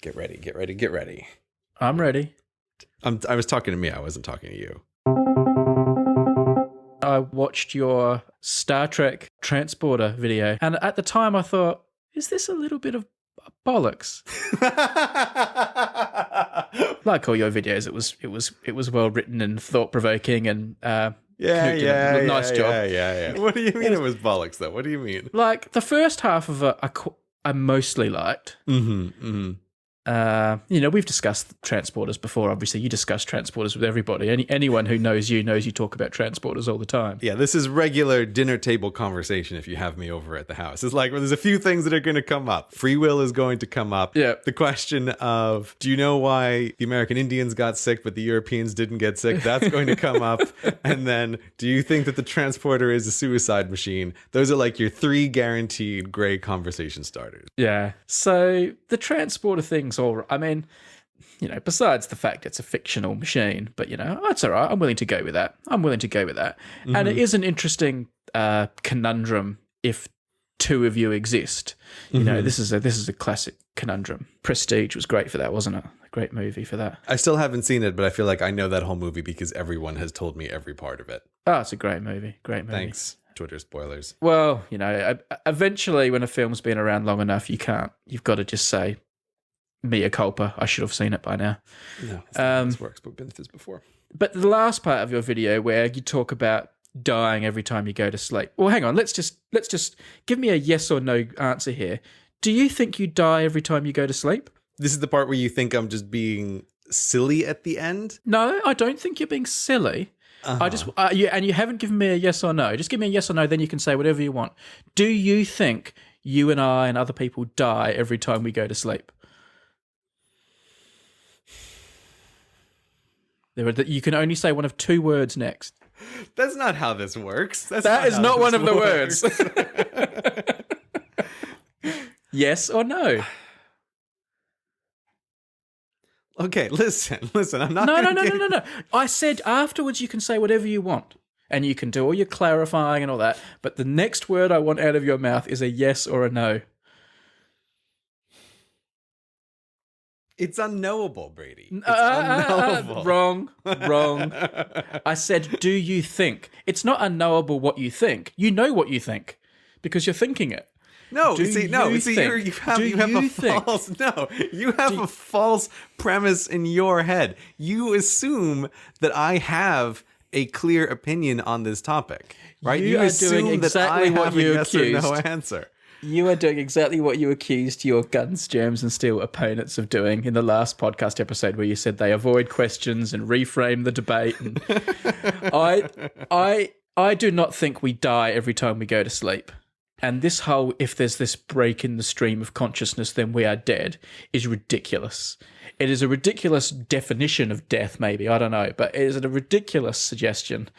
Get ready, get ready, get ready. I'm ready. I was talking to me. I wasn't talking to you. I watched your Star Trek transporter video, and at the time I thought, is this a little bit of bollocks? Like all your videos, it was well written and thought provoking, and Knut did a nice job. Yeah. What do you mean it was bollocks though? What do you mean? Like the first half of it, I mostly liked. We've discussed transporters before. Obviously, you discuss transporters with everybody. Anyone who knows you talk about transporters all the time. Yeah, this is regular dinner table conversation if you have me over at the house. It's like, well, there's a few things that are going to come up. Free will is going to come up. Yeah. The question of, do you know why the American Indians got sick but the Europeans didn't get sick? That's going to come up. And then, do you think that the transporter is a suicide machine? Those are like your 3 guaranteed Grey conversation starters. Yeah. So the transporter thing's all, I mean, besides the fact it's a fictional machine, but, that's all right. I'm willing to go with that. Mm-hmm. And it is an interesting conundrum if 2 of you exist. This is a classic conundrum. Prestige was great for that, wasn't it? A great movie for that. I still haven't seen it, but I feel like I know that whole movie because everyone has told me every part of it. Oh, it's a great movie. Great movie. Thanks. Twitter spoilers. Well, eventually when a film's been around long enough, you've got to just say, mea culpa, I should have seen it by now. No, that's not how this works, but we've been through this before. But the last part of your video where you talk about dying every time you go to sleep. Well, hang on, let's just give me a yes or no answer here. Do you think you die every time you go to sleep? This is the part where you think I'm just being silly at the end? No, I don't think you're being silly. Uh-huh. And you haven't given me a yes or no. Just give me a yes or no, then you can say whatever you want. Do you think you and I and other people die every time we go to sleep? You can only say one of 2 words next. That's not how this works. That is not one of the words. Yes or no? Okay, listen. I'm not. No. I said afterwards you can say whatever you want. And you can do all your clarifying and all that. But the next word I want out of your mouth is a yes or a no. It's unknowable, Brady. It's unknowable. Wrong. I said, do you think? It's not unknowable what you think. You know what you think because you're thinking it. You have a false premise in your head. You assume that I have a clear opinion on this topic, right? You are doing exactly what you accused. Yes or no answer. You are doing exactly what you accused your Guns, Germs, and Steel opponents of doing in the last podcast episode where you said they avoid questions and reframe the debate. And I do not think we die every time we go to sleep. And this whole, if there's this break in the stream of consciousness, then we are dead, is ridiculous. It is a ridiculous definition of death, maybe. I don't know. But it is a ridiculous suggestion.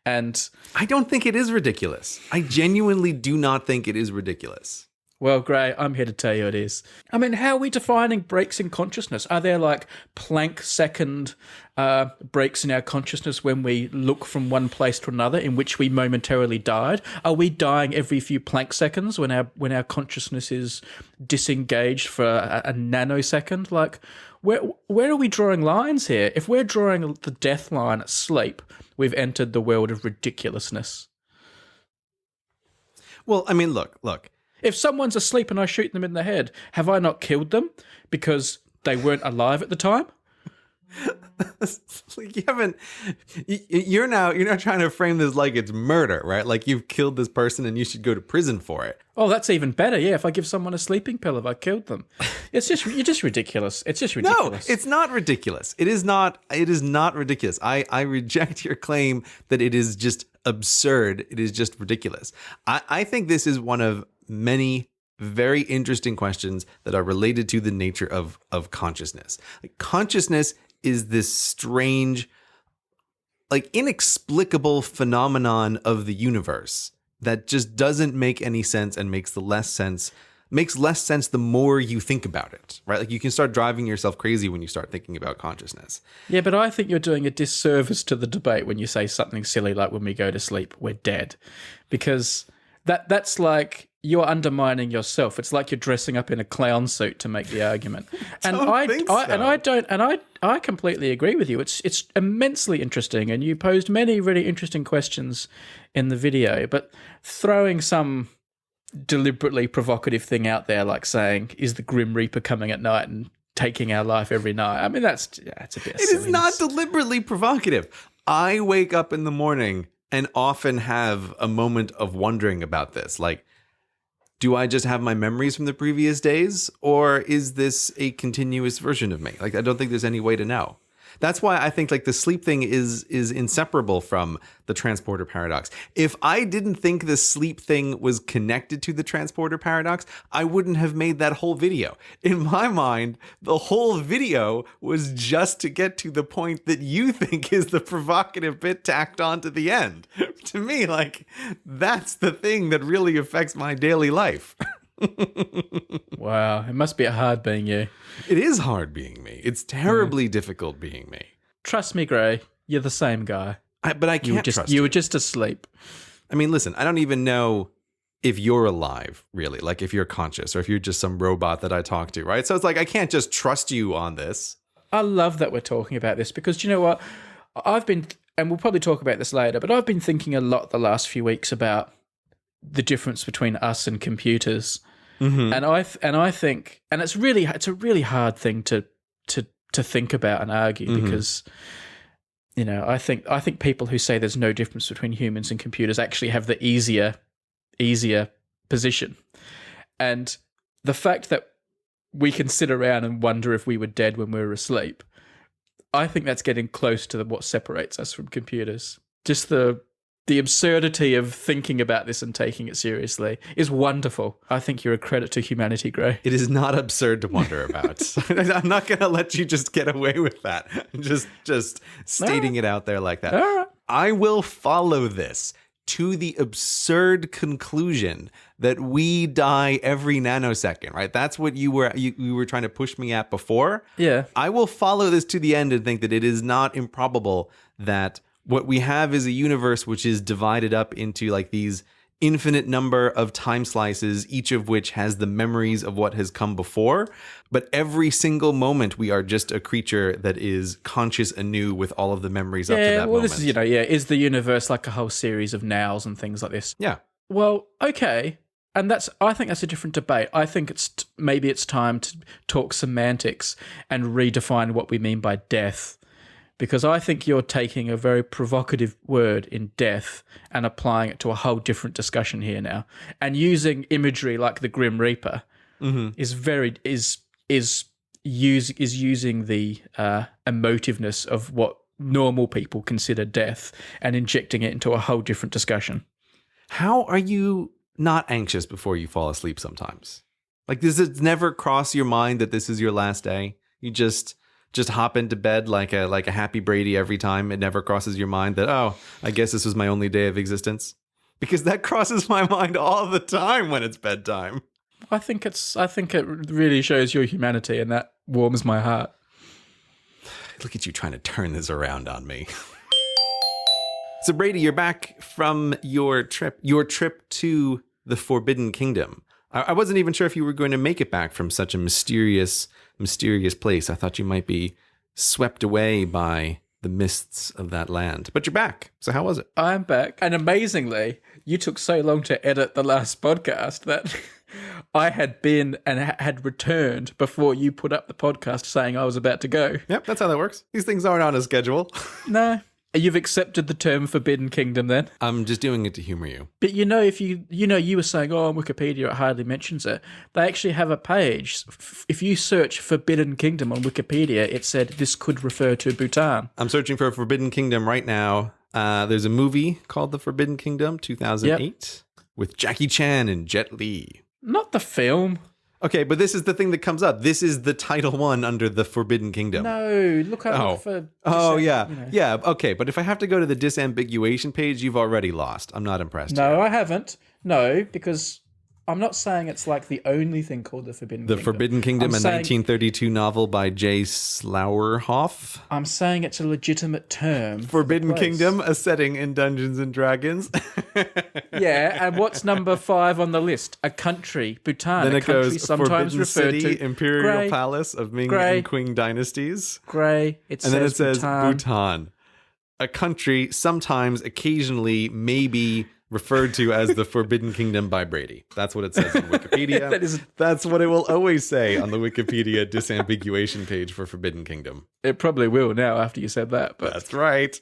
And I don't think it is ridiculous. I genuinely do not think it is ridiculous. Well, Gray, I'm here to tell you it is. I mean, how are we defining breaks in consciousness? Are there like Planck second breaks in our consciousness when we look from one place to another in which we momentarily died? Are we dying every few Planck seconds when our consciousness is disengaged for a nanosecond? Like, where are we drawing lines here? If we're drawing the death line at sleep, we've entered the world of ridiculousness. Well, I mean, look. If someone's asleep and I shoot them in the head, have I not killed them because they weren't alive at the time? You're now trying to frame this like it's murder, right? Like you've killed this person and you should go to prison for it. Oh, that's even better. Yeah, if I give someone a sleeping pill, if I killed them, you're just ridiculous. It's just ridiculous. No, it's not ridiculous. It is not ridiculous. I reject your claim that it is just absurd. It is just ridiculous. I think this is one of many very interesting questions that are related to the nature of consciousness. Like, consciousness is this strange, like inexplicable phenomenon of the universe that just doesn't make any sense and makes less sense the more you think about it, right? Like you can start driving yourself crazy when you start thinking about consciousness. Yeah, but I think you're doing a disservice to the debate when you say something silly like when we go to sleep, we're dead. Because that's like you're undermining yourself. It's like you're dressing up in a clown suit to make the argument. And I completely agree with you. It's immensely interesting, and you posed many really interesting questions in the video, but throwing some deliberately provocative thing out there like saying, is the Grim Reaper coming at night and taking our life every night? I mean, that's a bit of silliness. It is not deliberately provocative. I wake up in the morning and often have a moment of wondering about this. Like, do I just have my memories from the previous days, or is this a continuous version of me? Like, I don't think there's any way to know. That's why I think like the sleep thing is inseparable from the transporter paradox. If I didn't think the sleep thing was connected to the transporter paradox, I wouldn't have made that whole video. In my mind, the whole video was just to get to the point that you think is the provocative bit tacked on to the end. To me, like, that's the thing that really affects my daily life. Wow, it must be hard being you. It is hard being me. It's terribly difficult being me. Trust me, Grey, you're the same guy. But I can't trust you. You were just asleep. I mean, listen, I don't even know if you're alive, really. Like, if you're conscious or if you're just some robot that I talk to, right? So it's like, I can't just trust you on this. I love that we're talking about this because, do you know what? I've been, and we'll probably talk about this later, but I've been thinking a lot the last few weeks about the difference between us and computers. Mm-hmm. And I think, and it's a really hard thing to think about and argue because, you know, I think people who say there's no difference between humans and computers actually have the easier position. And the fact that we can sit around and wonder if we were dead when we were asleep, I think that's getting close to what separates us from computers. Just the absurdity of thinking about this and taking it seriously is wonderful. I think you're a credit to humanity, Grey. It is not absurd to wonder about. I'm not going to let you just get away with that. Just stating it out there like that. All right. I will follow this to the absurd conclusion that we die every nanosecond, right? That's what you were trying to push me at before. Yeah. I will follow this to the end and think that it is not improbable that what we have is a universe which is divided up into like these infinite number of time slices, each of which has the memories of what has come before. But every single moment, we are just a creature that is conscious anew with all of the memories up to that moment. This is, is the universe like a whole series of nows and things like this? Yeah. Well, okay. And I think that's a different debate. I think maybe it's time to talk semantics and redefine what we mean by death. Because I think you're taking a very provocative word in death and applying it to a whole different discussion here now. And using imagery like the Grim Reaper is using the emotiveness of what normal people consider death and injecting it into a whole different discussion. How are you not anxious before you fall asleep sometimes? Like, does it never cross your mind that this is your last day? You just hop into bed like a happy Brady every time. It never crosses your mind that, oh, I guess this was my only day of existence? Because that crosses my mind all the time when it's bedtime. I think it really shows your humanity, and that warms my heart. Look at you trying to turn this around on me. So Brady, you're back from your trip to the Forbidden Kingdom. I wasn't even sure if you were going to make it back from such a mysterious place. I thought you might be swept away by the mists of that land. But you're back. So how was it? I'm back. And amazingly, you took so long to edit the last podcast that I had been and had returned before you put up the podcast saying I was about to go. Yep, that's how that works. These things aren't on a schedule. No. You've accepted the term Forbidden Kingdom then? I'm just doing it to humor you. But if you were saying, on Wikipedia it hardly mentions it. They actually have a page. If you search Forbidden Kingdom on Wikipedia, it said this could refer to Bhutan. I'm searching for Forbidden Kingdom right now. There's a movie called The Forbidden Kingdom, 2008, with Jackie Chan and Jet Li. Not the film. Okay, but this is the thing that comes up. This is the title one under the Forbidden Kingdom. No, look up for... yeah. Yeah, okay, but if I have to go to the disambiguation page, you've already lost. I'm not impressed. No, I haven't. No, because I'm not saying it's like the only thing called the Forbidden Kingdom. The Forbidden Kingdom, I'm a saying, 1932 novel by J. Slowerhoff. I'm saying it's a legitimate term. Forbidden for the place. Kingdom, a setting in Dungeons and Dragons. Yeah, and what's number 5 on the list? A country, Bhutan. Then a it country goes sometimes Forbidden referred City, to Imperial Grey, Palace of Ming Grey, and Qing dynasties. Grey. And then it says Bhutan. Bhutan. A country sometimes, occasionally, maybe referred to as the Forbidden Kingdom by Brady. That's what it says on Wikipedia. That's what it will always say on the Wikipedia disambiguation page for Forbidden Kingdom. It probably will now after you said that. But That's right.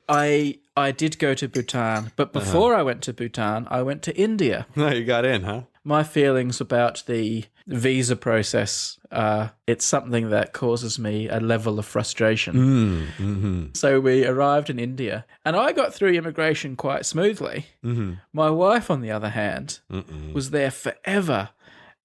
I did go to Bhutan, but before I went to Bhutan, I went to India. No, you got in, huh? My feelings about the visa process, it's something that causes me a level of frustration. Mm-hmm. So we arrived in India, and I got through immigration quite smoothly. Mm-hmm. My wife, on the other hand, was there forever.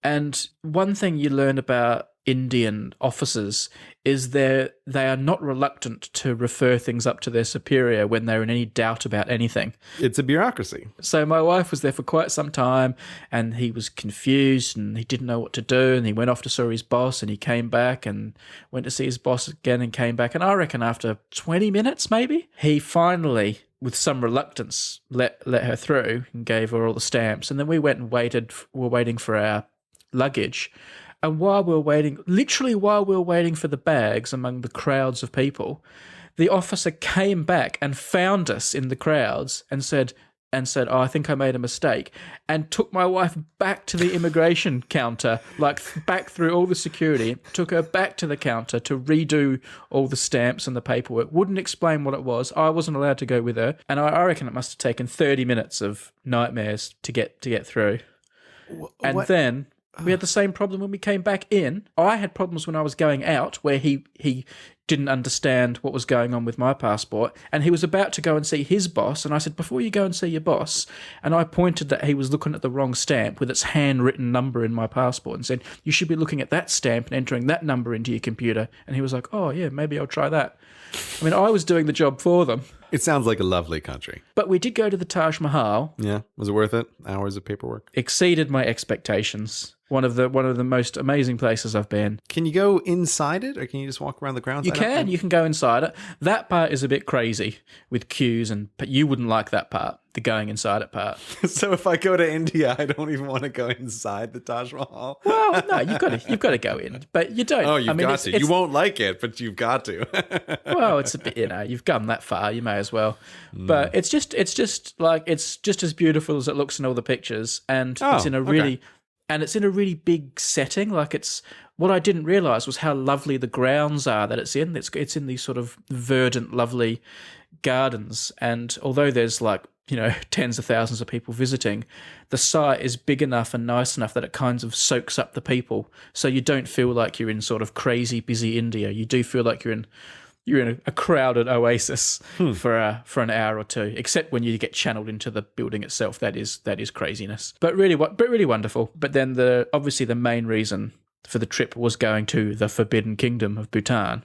And one thing you learn about Indian officers is they are not reluctant to refer things up to their superior when they're in any doubt about anything. It's a bureaucracy. So my wife was there for quite some time, and he was confused and he didn't know what to do, and he went off to see his boss, and he came back and went to see his boss again and came back, and I reckon after 20 minutes maybe, he finally, with some reluctance, let her through and gave her all the stamps. And then we went and were waiting for our luggage. And while we were waiting, literally while we were waiting for the bags among the crowds of people, the officer came back and found us in the crowds and said, oh, I think I made a mistake, and took my wife back to the immigration counter, like back through all the security, took her back to the counter to redo all the stamps and the paperwork, wouldn't explain what it was. I wasn't allowed to go with her, and I reckon it must have taken 30 minutes of nightmares to get through. And then we had the same problem when we came back in. I had problems when I was going out, where he didn't understand what was going on with my passport, and he was about to go and see his boss, and I said, before you go and see your boss, and I pointed that he was looking at the wrong stamp with its handwritten number in my passport and said, you should be looking at that stamp and entering that number into your computer. And he was like, oh yeah, maybe I'll try that. I mean, I was doing the job for them. It sounds like a lovely country. But we did go to the Taj Mahal. Yeah. Was it worth it? Hours of paperwork? Exceeded my expectations. One of the most amazing places I've been. Can you go inside it, or can you just walk around the grounds? You can. You can go inside it. That part is a bit crazy with queues, but you wouldn't like that part, the going inside it part. So if I go to India, I don't even want to go inside the Taj Mahal. Well, no, you've got to go in, but you don't. Oh, you've got to. You won't like it, but you've got to. Well, it's a bit, you've gone that far, you may as well. But it's just as beautiful as it looks in all the pictures, and it's in a really. And it's in a really big setting. Like, it's what I didn't realise was how lovely the grounds are that it's in. It's in these sort of verdant, lovely gardens. And although there's tens of thousands of people visiting, the site is big enough and nice enough that it kind of soaks up the people. So you don't feel like you're in sort of crazy busy India. You do feel like you're in a crowded oasis for an hour or two, except when you get channeled into the building itself. That is craziness, but really wonderful. But then obviously the main reason for the trip was going to the Forbidden Kingdom of Bhutan,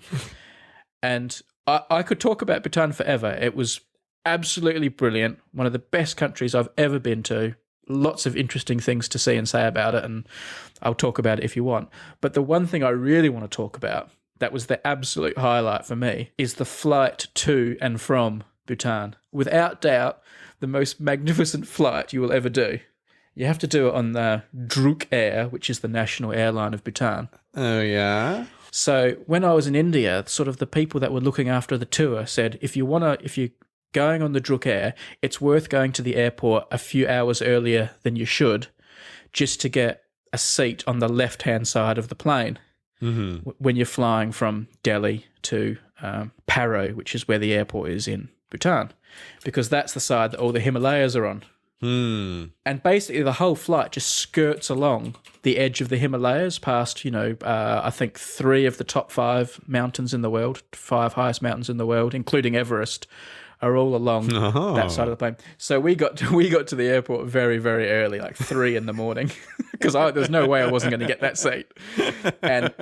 and I could talk about Bhutan forever. It was absolutely brilliant, one of the best countries I've ever been to. Lots of interesting things to see and say about it, and I'll talk about it if you want. But the one thing I really want to talk about, that was the absolute highlight for me, is the flight to and from Bhutan. Without doubt, the most magnificent flight you will ever do. You have to do it on the Druk Air, which is the national airline of Bhutan. Oh, yeah? So when I was in India, sort of the people that were looking after the tour said, if you're going on the Druk Air, it's worth going to the airport a few hours earlier than you should, just to get a seat on the left-hand side of the plane. Mm-hmm. When you're flying from Delhi to Paro, which is where the airport is in Bhutan, because that's the side that all the Himalayas are on. And basically the whole flight just skirts along the edge of the Himalayas past, I think 3 of the top 5 mountains in the world, 5 highest mountains in the world, including Everest, are all along that side of the plane. So we got to the airport very, very early, like 3 in the morning, because there's no way I wasn't going to get that seat. And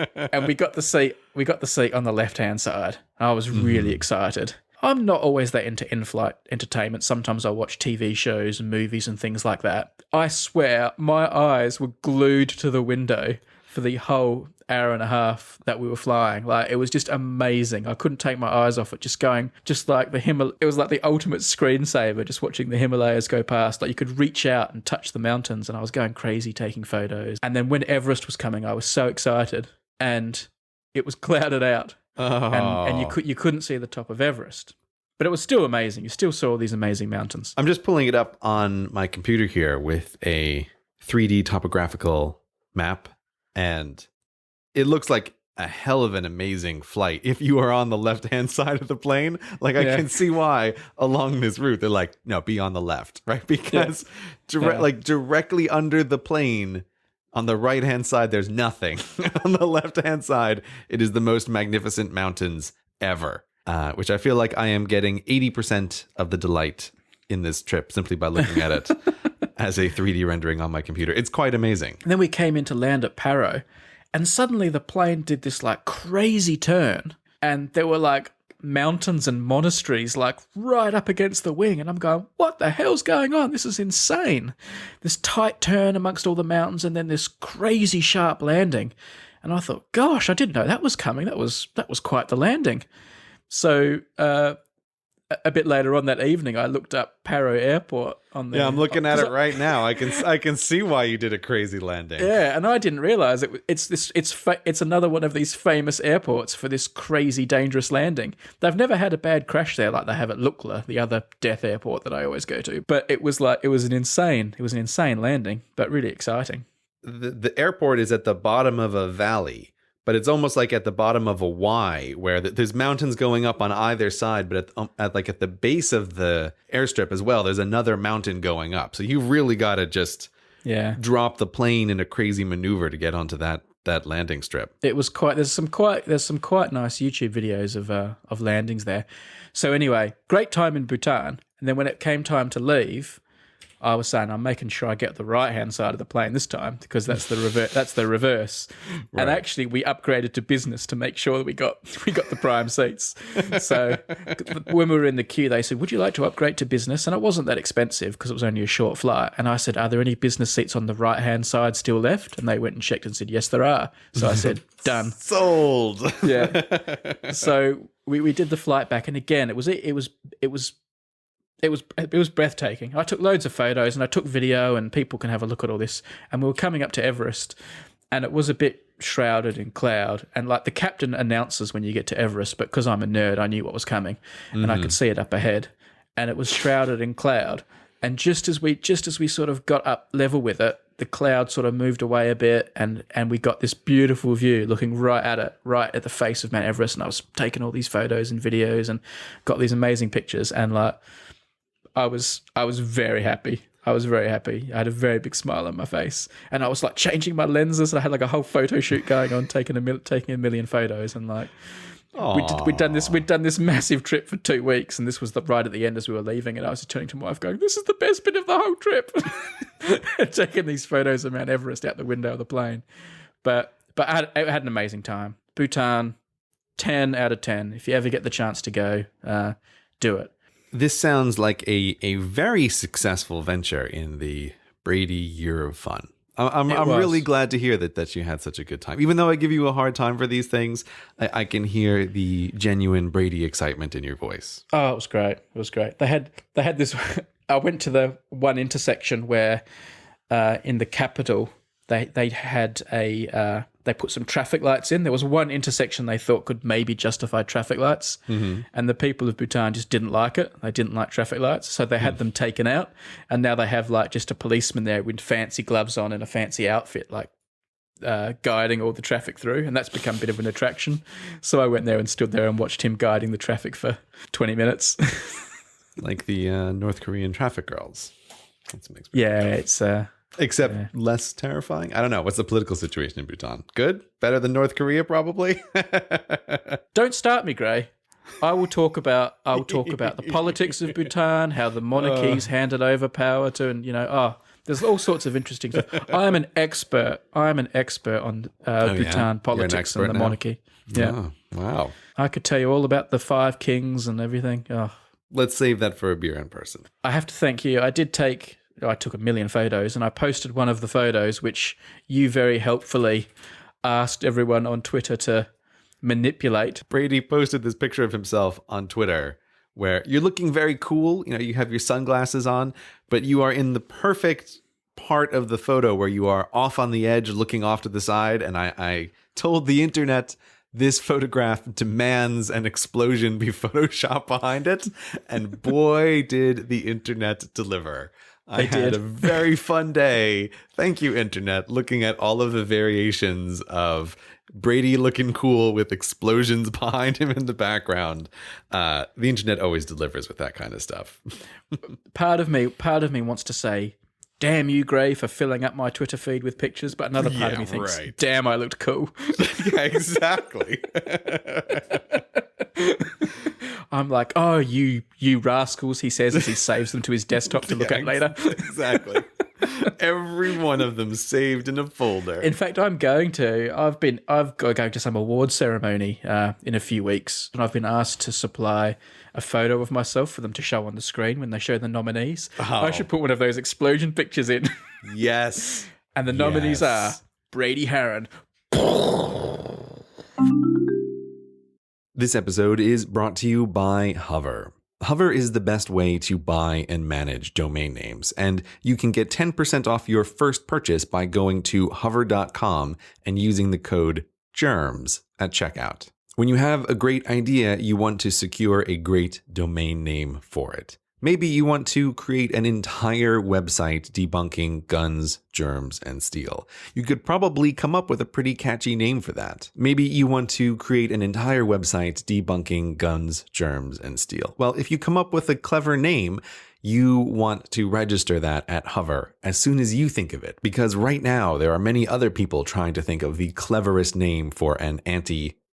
we got the seat on the left hand side. I was really excited. I'm not always that into in-flight entertainment. Sometimes I watch TV shows and movies and things like that. I swear my eyes were glued to the window for the whole hour and a half that we were flying. Like, it was just amazing. I couldn't take my eyes off it, just like it was like the ultimate screensaver, just watching the Himalayas go past. Like, you could reach out and touch the mountains, and I was going crazy taking photos. And then when Everest was coming, I was so excited, and it was clouded out. And you couldn't see the top of Everest. But it was still amazing. You still saw all these amazing mountains. I'm just pulling it up on my computer here with a 3D topographical map, and it looks like a hell of an amazing flight if you are on the left-hand side of the plane. Like, I can see why along this route they're like, no, be on the left, right? Because directly under the plane on the right-hand side, there's nothing. On the left-hand side, it is the most magnificent mountains ever, which I feel like I am getting 80% of the delight in this trip simply by looking at it as a 3D rendering on my computer. It's quite amazing. And then we came in to land at Paro, and suddenly the plane did this like crazy turn, and there were like mountains and monasteries like right up against the wing, and I'm going, what the hell's going on? This is insane. This tight turn amongst all the mountains, and then this crazy sharp landing. And I thought, gosh, I didn't know that was coming. That was quite the landing. So a bit later on that evening, I looked up Paro Airport on the. Yeah, I'm looking at it right now. I can see why you did a crazy landing. Yeah, and I didn't realize it's another one of these famous airports for this crazy dangerous landing. They've never had a bad crash there like they have at Lukla, the other death airport that I always go to. But it was an insane landing, but really exciting. The airport is at the bottom of a valley. But it's almost like at the bottom of a Y, where there's mountains going up on either side, but at the base of the airstrip as well, there's another mountain going up. So you've really got to just drop the plane in a crazy maneuver to get onto that landing strip. It was there's some quite nice YouTube videos of landings there. So anyway, great time in Bhutan, and then when it came time to leave, I was saying I'm making sure I get the right-hand side of the plane this time, because that's the reverse. Right. And actually, we upgraded to business to make sure that we got the prime seats. So when we were in the queue, they said, "Would you like to upgrade to business?" And it wasn't that expensive because it was only a short flight. And I said, "Are there any business seats on the right-hand side still left?" And they went and checked and said, "Yes, there are." So I said, "Done, sold." Yeah. So we did the flight back, and again, it was breathtaking. I took loads of photos and I took video, and people can have a look at all this. And we were coming up to Everest, and it was a bit shrouded in cloud. And like the captain announces when you get to Everest, but because I'm a nerd, I knew what was coming, and I could see it up ahead. And it was shrouded in cloud. And just as we sort of got up level with it, the cloud sort of moved away a bit, and we got this beautiful view looking right at the face of Mount Everest. And I was taking all these photos and videos and got these amazing pictures, and like, I was very happy. I was very happy. I had a very big smile on my face, and I was like changing my lenses. I had like a whole photo shoot going on, taking a million photos, and like we'd done this massive trip for 2 weeks, and this was right at the end as we were leaving, and I was just turning to my wife going, "This is the best bit of the whole trip." Taking these photos of Mount Everest out the window of the plane, but I had an amazing time. Bhutan, 10 out of 10. If you ever get the chance to go, do it. This sounds like a very successful venture in the Brady year of fun. I'm really glad to hear that you had such a good time. Even though I give you a hard time for these things, I can hear the genuine Brady excitement in your voice. Oh, it was great. It was great. They had this. I went to the one intersection where in the capital they had they put some traffic lights in. There was one intersection they thought could maybe justify traffic lights, and the people of Bhutan just didn't like it. They didn't like traffic lights, so they had them taken out, and now they have like just a policeman there with fancy gloves on and a fancy outfit, like guiding all the traffic through, and that's become a bit of an attraction. So I went there and stood there and watched him guiding the traffic for 20 minutes. Like the North Korean traffic girls. That's an it's... Except less terrifying. I don't know. What's the political situation in Bhutan? Good? Better than North Korea, probably? Don't start me, Grey. I will talk about the politics of Bhutan, how the monarchies handed over power to, and There's all sorts of interesting stuff. I am an expert on Bhutan politics and the monarchy. Yeah. Oh, wow. I could tell you all about the 5 kings and everything. Oh. Let's save that for a beer in person. I have to thank you. I took a million photos, and I posted one of the photos, which you very helpfully asked everyone on Twitter to manipulate. Brady posted this picture of himself on Twitter where you're looking very cool. You know, you have your sunglasses on, but you are in the perfect part of the photo where you are off on the edge, looking off to the side. And I told the internet this photograph demands an explosion be photoshopped behind it. And boy, did the internet deliver. I had a very fun day. Thank you, internet, looking at all of the variations of Brady looking cool with explosions behind him in the background. The internet always delivers with that kind of stuff. Part of me wants to say, damn you, Grey, for filling up my Twitter feed with pictures, but another part of me thinks, damn, I looked cool. Yeah, exactly. I'm like, oh, you rascals, he says as he saves them to his desktop to look at later. Exactly. Every one of them saved in a folder. In fact, I'm going to. I've got to go to some award ceremony in a few weeks, and I've been asked to supply a photo of myself for them to show on the screen when they show the nominees. Oh. I should put one of those explosion pictures in. Yes. And the nominees are Brady Harron. This episode is brought to you by Hover. Hover is the best way to buy and manage domain names, and you can get 10% off your first purchase by going to hover.com and using the code GERMS at checkout. When you have a great idea, you want to secure a great domain name for it. Maybe you want to create an entire website debunking guns, germs, and steel. You could probably come up with a pretty catchy name for that. Maybe you want to create an entire website debunking guns, germs, and steel. Well, if you come up with a clever name, you want to register that at Hover as soon as you think of it. Because right now, there are many other people trying to think of the cleverest name for an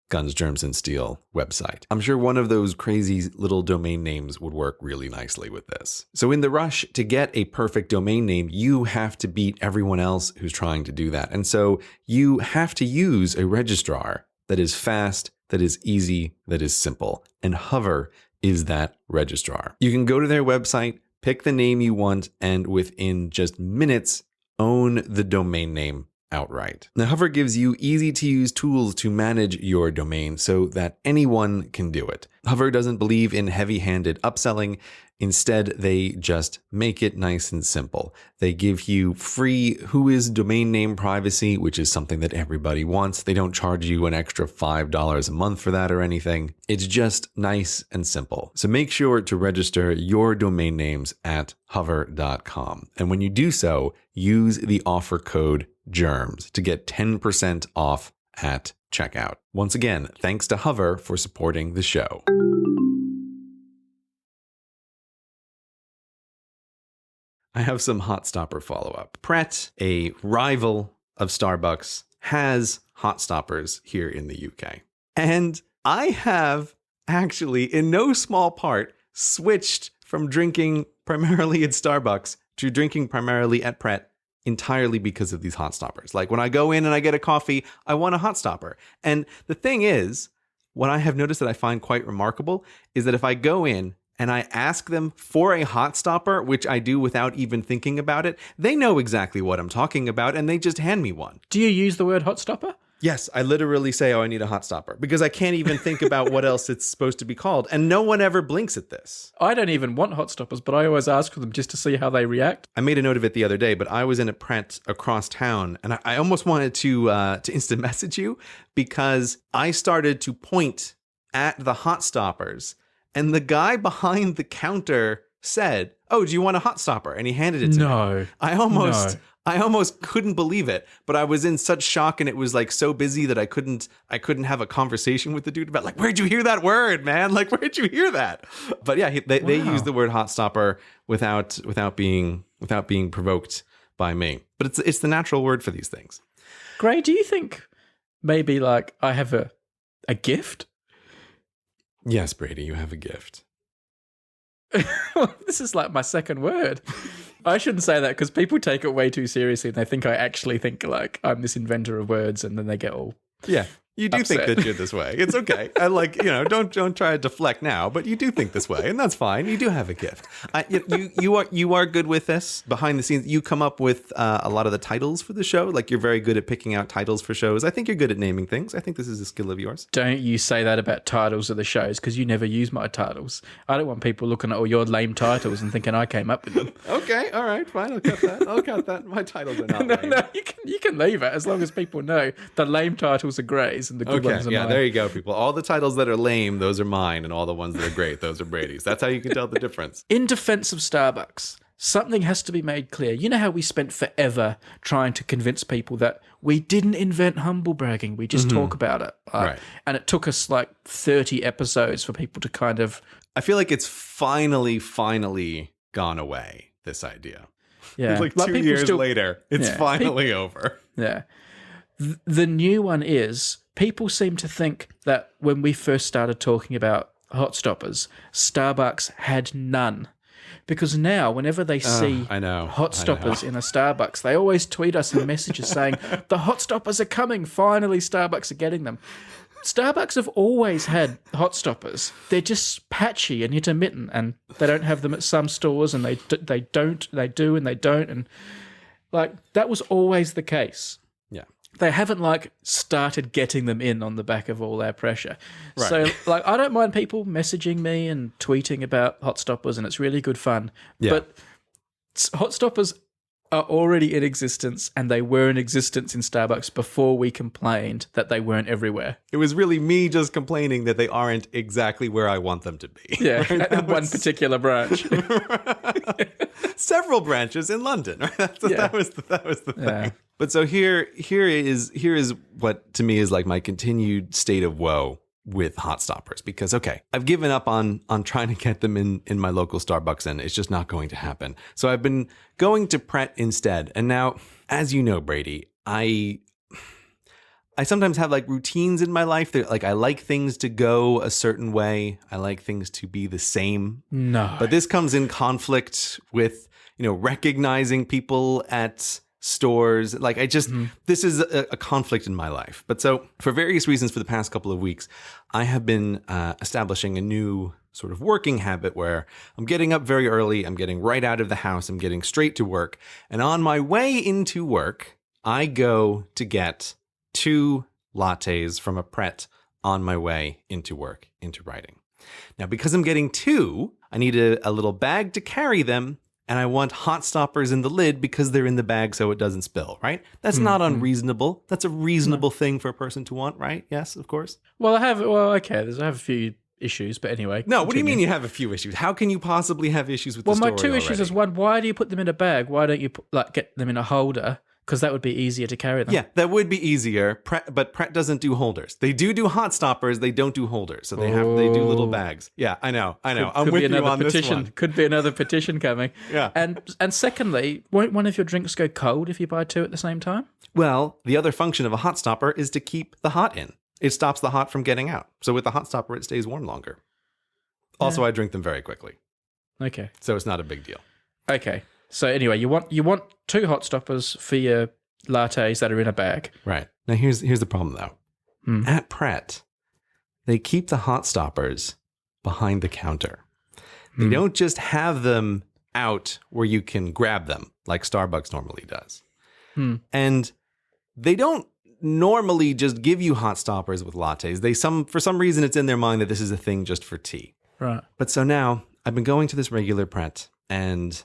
Guns, Germs, and Steel website. I'm sure one of those crazy little domain names would work really nicely with this. So in the rush to get a perfect domain name, you have to beat everyone else who's trying to do that. And so you have to use a registrar that is fast, that is easy, that is simple. And Hover is that registrar. You can go to their website, pick the name you want, and within just minutes, own the domain name outright. Now, Hover gives you easy-to-use tools to manage your domain so that anyone can do it. Hover doesn't believe in heavy-handed upselling. Instead, they just make it nice and simple. They give you free WHOIS domain name privacy, which is something that everybody wants. They don't charge you an extra $5 a month for that or anything. It's just nice and simple. So make sure to register your domain names at hover.com. And when you do so, use the offer code GERMS to get 10% off at checkout. Once again, thanks to Hover for supporting the show. I have some hotstopper follow-up. Pret, a rival of Starbucks, has hotstoppers here in the UK. And I have actually, in no small part, switched from drinking primarily at Starbucks to drinking primarily at Pret entirely because of these hot stoppers. Like when I go in and I get a coffee, I want a hot stopper. And the thing is, what I have noticed that I find quite remarkable is that if I go in and I ask them for a hot stopper, which I do without even thinking about it, they know exactly what I'm talking about and they just hand me one. Do you use the word hot stopper? Yes, I literally say, oh, I need a hot stopper because I can't even think about what else it's supposed to be called. And no one ever blinks at this. I don't even want hot stoppers, but I always ask for them just to see how they react. I made a note of it the other day, but I was in a Pret across town and I almost wanted to instant message you because I started to point at the hot stoppers and the guy behind the counter said, oh, do you want a hot stopper? And he handed it to me. I almost couldn't believe it, but I was in such shock and it was like so busy that I couldn't have a conversation with the dude about like, where'd you hear that word, man? Like, where'd you hear that? But yeah, they use the word hot stopper without being provoked by me. But it's the natural word for these things. Grey, do you think maybe like I have a gift? Yes, Brady, you have a gift. This is like my second word. I shouldn't say that because people take it way too seriously and they think I actually think like I'm this inventor of words, and then they get all Yeah. You do upset. think that you're this way. It's okay. I like, don't try to deflect now, but you do think this way, and that's fine. You do have a gift. You are good with this behind the scenes. You come up with a lot of the titles for the show. Like, you're very good at picking out titles for shows. I think you're good at naming things. I think this is a skill of yours. Don't you say that about titles of the shows, because you never use my titles. I don't want people looking at all your lame titles and thinking I came up with them. Okay, all right, fine. I'll cut that. My titles are not lame. No, you can leave it as long as people know the lame titles are Grey's and the good ones are mine. There you go, people. All the titles that are lame, those are mine, and all the ones that are great, those are Brady's. That's how you can tell the difference. In defense of Starbucks, something has to be made clear. You know how we spent forever trying to convince people that we didn't invent humble bragging, we just talk about it. Right. And it took us like 30 episodes for people to kind of... I feel like it's finally gone away, this idea. Yeah. It's like 2 years later, it's finally over. Yeah. The new one is, people seem to think that when we first started talking about hot stoppers, Starbucks had none. Because now, whenever they see hot stoppers in a Starbucks, they always tweet us in messages saying, the hot stoppers are coming, finally Starbucks are getting them. Starbucks have always had hot stoppers. They're just patchy and intermittent, and they don't have them at some stores, and they do and they don't. And like, that was always the case. They haven't like started getting them in on the back of all our pressure. Right. So like, I don't mind people messaging me and tweeting about hot stoppers, and it's really good fun. Yeah. But hot stoppers are already in existence, and they were in existence in Starbucks before we complained that they weren't everywhere. It was really me just complaining that they aren't exactly where I want them to be. Yeah, right? One particular branch. Several branches in London. Right? That was the thing. Yeah. But so here is what to me is like my continued state of woe with hot stoppers, because I've given up on trying to get them in my local Starbucks, and it's just not going to happen. So I've been going to Pret instead. And now, as you know, Brady, I sometimes have like routines in my life that like I like things to go a certain way. I like things to be the same. No. But this comes in conflict with, recognizing people at stores. Like this is a conflict in my life. But so for various reasons for the past couple of weeks, I have been establishing a new sort of working habit where I'm getting up very early. I'm getting right out of the house. I'm getting straight to work. And on my way into work, I go to get 2 lattes from a Pret on my way into work, into writing. Now, because I'm getting 2, I need a little bag to carry them. And I want hot stoppers in the lid because they're in the bag so it doesn't spill, right? That's not unreasonable. That's a reasonable thing for a person to want, right? Yes, of course. Well, I have a few issues, but anyway. No, what do you mean you have a few issues? How can you possibly have issues with the story? Well, my 2 issues is, one, why do you put them in a bag? Why don't you get them in a holder? Because that would be easier to carry them. Yeah, that would be easier. But Pret doesn't do holders. They do hot stoppers. They don't do holders. So they do little bags. Yeah, I know. I'm with you on petition. This one. Could be another petition coming. Yeah. And secondly, won't one of your drinks go cold if you buy 2 at the same time? Well, the other function of a hot stopper is to keep the hot in. It stops the hot from getting out. So with the hot stopper, it stays warm longer. Also, I drink them very quickly. Okay. So it's not a big deal. Okay. So anyway, you want 2 hot stoppers for your lattes that are in a bag. Right. Now here's the problem though. At Pret, they keep the hot stoppers behind the counter. They don't just have them out where you can grab them like Starbucks normally does. And they don't normally just give you hot stoppers with lattes. For some reason it's in their mind that this is a thing just for tea. Right. But so now I've been going to this regular Pret, and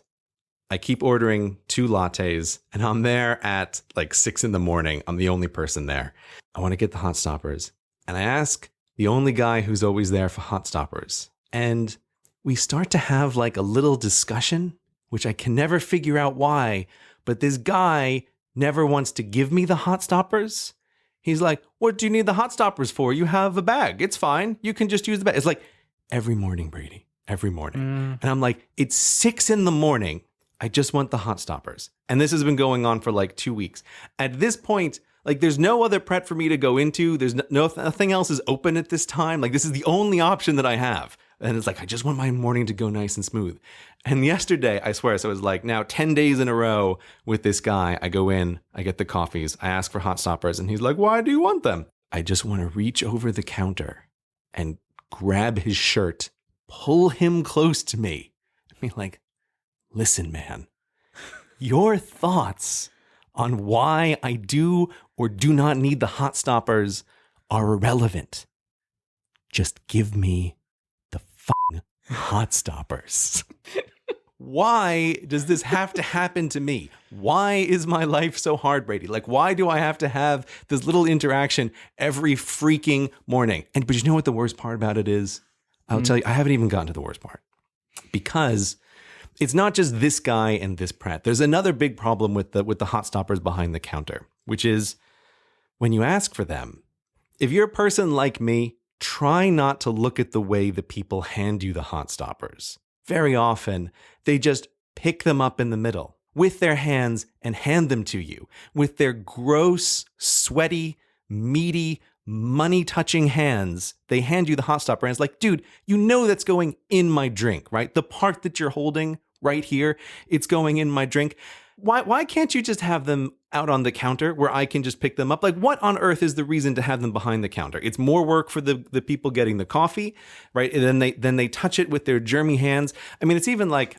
I keep ordering 2 lattes, and I'm there at like 6 a.m. I'm the only person there. I want to get the hot stoppers. And I ask the only guy who's always there for hot stoppers. And we start to have like a little discussion, which I can never figure out why. But this guy never wants to give me the hot stoppers. He's like, what do you need the hot stoppers for? You have a bag. It's fine. You can just use the bag. It's like every morning, Brady, every morning. And I'm like, it's 6 a.m. I just want the hot stoppers. And this has been going on for like 2 weeks. At this point, like there's no other Pret for me to go into. There's nothing else is open at this time. Like this is the only option that I have. And it's like, I just want my morning to go nice and smooth. And yesterday, I swear, so it was like now 10 days in a row with this guy. I go in, I get the coffees, I ask for hot stoppers, and he's like, why do you want them? I just want to reach over the counter and grab his shirt, pull him close to me, and be like, listen, man, your thoughts on why I do or do not need the hot stoppers are irrelevant. Just give me the fucking hot stoppers. Why does this have to happen to me? Why is my life so hard, Brady? Like, why do I have to have this little interaction every freaking morning? But you know what the worst part about it is? I'll tell you, I haven't even gotten to the worst part. Because it's not just this guy and this Pret. There's another big problem with the hot stoppers behind the counter, which is when you ask for them, if you're a person like me, try not to look at the way the people hand you the hot stoppers. Very often, they just pick them up in the middle with their hands and hand them to you with their gross, sweaty, meaty, money-touching hands. They hand you the hot stopper and it's like, dude, you know that's going in my drink, right? The part that you're holding right here, it's going in my drink. Why can't you just have them out on the counter where I can just pick them up? Like, what on earth is the reason to have them behind the counter? It's more work for the people getting the coffee, right? And then they touch it with their germy hands. I mean, it's even like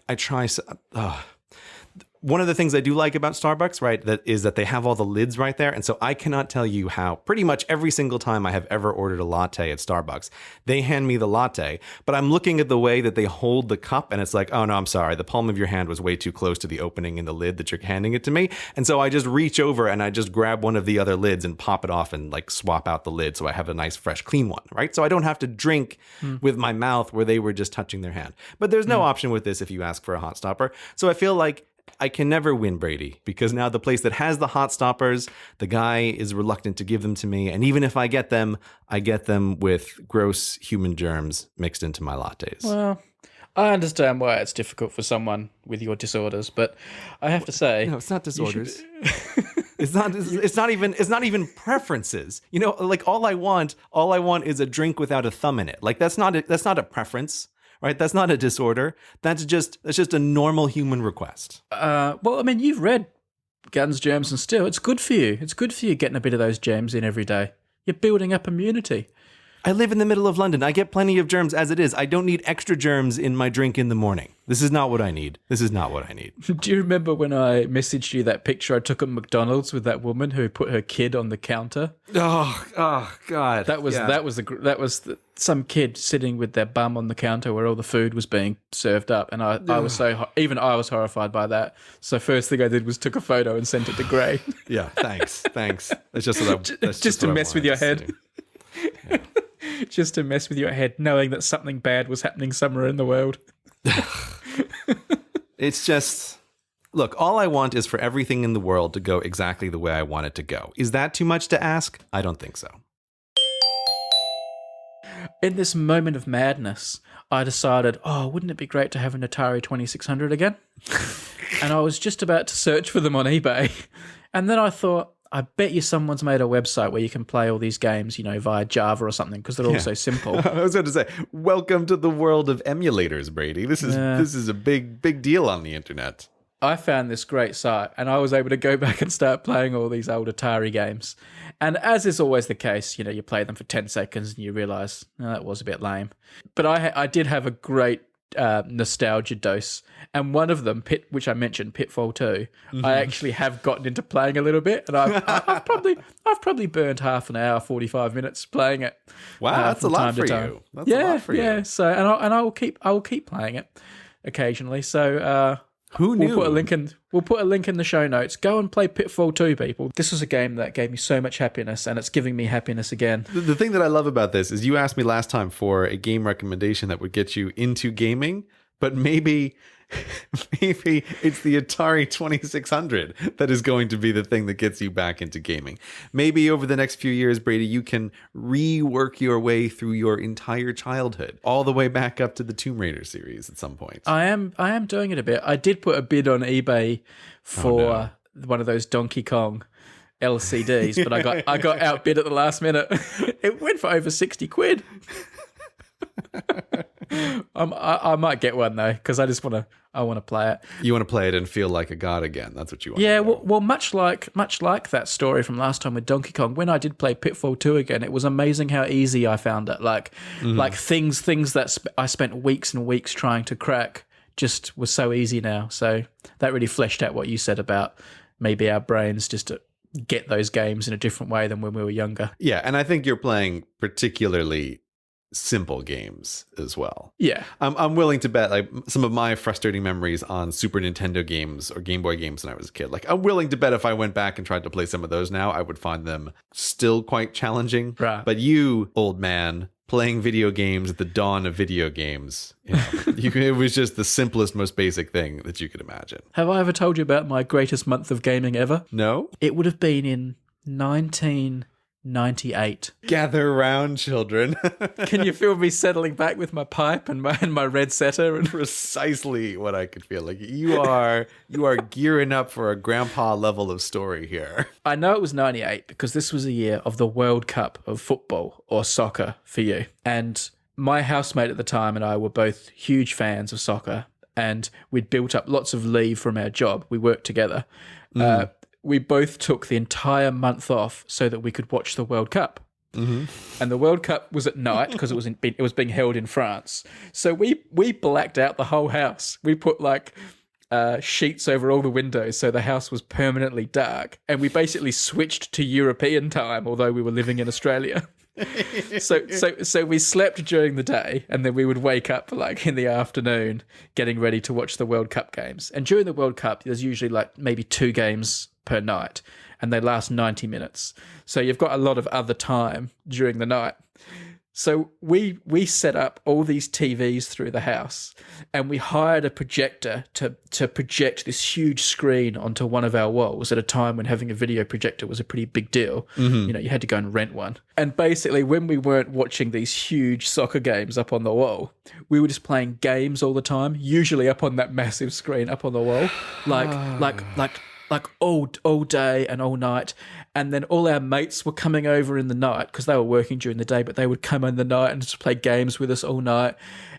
one of the things I do like about Starbucks, right, that is that they have all the lids right there. And so I cannot tell you how pretty much every single time I have ever ordered a latte at Starbucks, they hand me the latte, but I'm looking at the way that they hold the cup and it's like, oh no, I'm sorry. The palm of your hand was way too close to the opening in the lid that you're handing it to me. And so I just reach over and I just grab one of the other lids and pop it off and like swap out the lid so I have a nice, fresh, clean one, right? So I don't have to drink with my mouth where they were just touching their hand. But there's no option with this if you ask for a hot stopper. So I feel like I can never win, Brady, because now the place that has the hot stoppers, the guy is reluctant to give them to me. And even if I get them with gross human germs mixed into my lattes. Well, I understand why it's difficult for someone with your disorders, but I have to say, no, it's not disorders. It's not even preferences. You know, like all I want is a drink without a thumb in it. Like that's not a preference. Right, that's not a disorder. That's just a normal human request. Well, I mean, you've read Guns, Germs, and Steel. It's good for you. It's good for you getting a bit of those germs in every day. You're building up immunity. I live in the middle of London. I get plenty of germs as it is. I don't need extra germs in my drink in the morning. This is not what I need. Do you remember when I messaged you that picture I took at McDonald's with that woman who put her kid on the counter? Oh God. That was some kid sitting with their bum on the counter where all the food was being served up, and I was I was horrified by that. So first thing I did was took a photo and sent it to Grey. Yeah, thanks. That's just to mess with your head. Yeah. Just to mess with your head, knowing that something bad was happening somewhere in the world. It's just, look, all I want is for everything in the world to go exactly the way I want it to go. Is that too much to ask? I don't think so. In this moment of madness, I decided, wouldn't it be great to have an Atari 2600 again? And I was just about to search for them on eBay. And then I thought, I bet you someone's made a website where you can play all these games, via Java or something, because they're all so simple. I was going to say, welcome to the world of emulators, Brady. This is a big deal on the internet. I found this great site, and I was able to go back and start playing all these old Atari games. And as is always the case, you play them for 10 seconds and you realise, that was a bit lame. But I did have a great nostalgia dose, and one of them, which I mentioned, Pitfall 2, I actually have gotten into playing a little bit, and I've probably burned half an hour, 45 minutes playing it. Wow, that's a lot for you. That's a lot for you. Yeah. So, and I will keep playing it occasionally. So, who knew? We'll put a link in the show notes. Go and play Pitfall 2, people. This was a game that gave me so much happiness, and it's giving me happiness again. The thing that I love about this is you asked me last time for a game recommendation that would get you into gaming, but maybe it's the Atari 2600 that is going to be the thing that gets you back into gaming. Maybe over the next few years, Brady, you can rework your way through your entire childhood, all the way back up to the Tomb Raider series at some point. I am doing it a bit. I did put a bid on eBay for one of those Donkey Kong LCDs, but I got outbid at the last minute. It went for over 60 quid. I might get one though, because I want to play it. You want to play it and feel like a god again. That's what you want. Yeah, to do. well, much like that story from last time with Donkey Kong, when I did play Pitfall 2 again, it was amazing how easy I found it. Like things that I spent weeks and weeks trying to crack just was so easy now. So that really fleshed out what you said about maybe our brains just to get those games in a different way than when we were younger. Yeah, and I think you're playing particularly simple games as well. Yeah. I'm willing to bet like some of my frustrating memories on Super Nintendo games or Game Boy games when I was a kid. Like I'm willing to bet if I went back and tried to play some of those now, I would find them still quite challenging. Right. But you, old man, playing video games at the dawn of video games, it was just the simplest, most basic thing that you could imagine. Have I ever told you about my greatest month of gaming ever? No? It would have been in 1998. Gather around, children. Can you feel me settling back with my pipe and my red setter? And Precisely what I could feel like. You are gearing up for a grandpa level of story here. I know it was 98 because this was a year of the World Cup of football or soccer for you. And my housemate at the time and I were both huge fans of soccer, and we'd built up lots of leave from our job. We worked together. We both took the entire month off so that we could watch the World Cup. Mm-hmm. And the World Cup was at night because it was being held in France. So we blacked out the whole house. We put like sheets over all the windows so the house was permanently dark. And we basically switched to European time, although we were living in Australia. So we slept during the day, and then we would wake up like in the afternoon getting ready to watch the World Cup games. And during the World Cup, there's usually like maybe 2 games per night, and they last 90 minutes. So you've got a lot of other time during the night. So we set up all these TVs through the house, and we hired a projector to project this huge screen onto one of our walls at a time when having a video projector was a pretty big deal. Mm-hmm. You had to go and rent one. And basically, when we weren't watching these huge soccer games up on the wall, we were just playing games all the time, usually up on that massive screen up on the wall, like all day and all night. And then all our mates were coming over in the night because they were working during the day, but they would come in the night and just play games with us all night.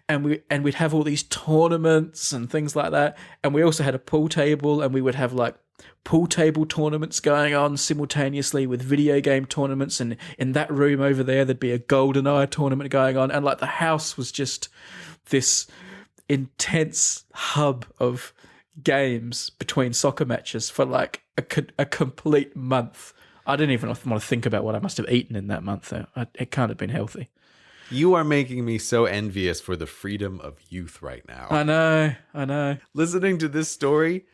And we'd have all these tournaments and things like that. And we also had a pool table, and we would have like pool table tournaments going on simultaneously with video game tournaments. And in that room over there, there'd be a GoldenEye tournament going on. And like the house was just this intense hub of games between soccer matches for like a complete month. I didn't even want to think about what I must have eaten in that month. It can't have been healthy. You are making me so envious for the freedom of youth right now. I know. Listening to this story,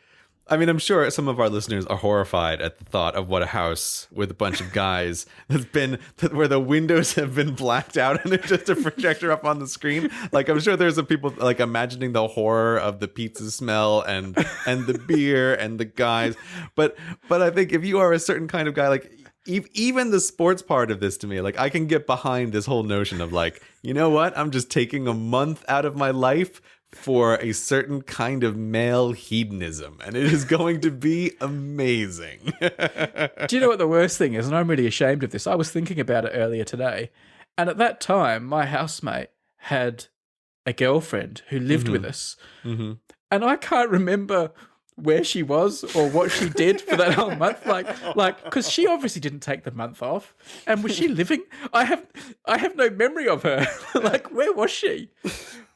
I mean, I'm sure some of our listeners are horrified at the thought of what a house with a bunch of guys where the windows have been blacked out and there's just a projector up on the screen. Like, I'm sure there's some people like imagining the horror of the pizza smell and the beer and the guys. But I think if you are a certain kind of guy, like even the sports part of this to me, like I can get behind this whole notion of like, you know what? I'm just taking a month out of my life for a certain kind of male hedonism, and it is going to be amazing. Do you know what the worst thing is? And I'm really ashamed of this. I was thinking about it earlier today, and at that time, my housemate had a girlfriend who lived with us, and I can't remember where she was or what she did for that whole month, like because she obviously didn't take the month off. And was she living? I have no memory of her. Like, where was she?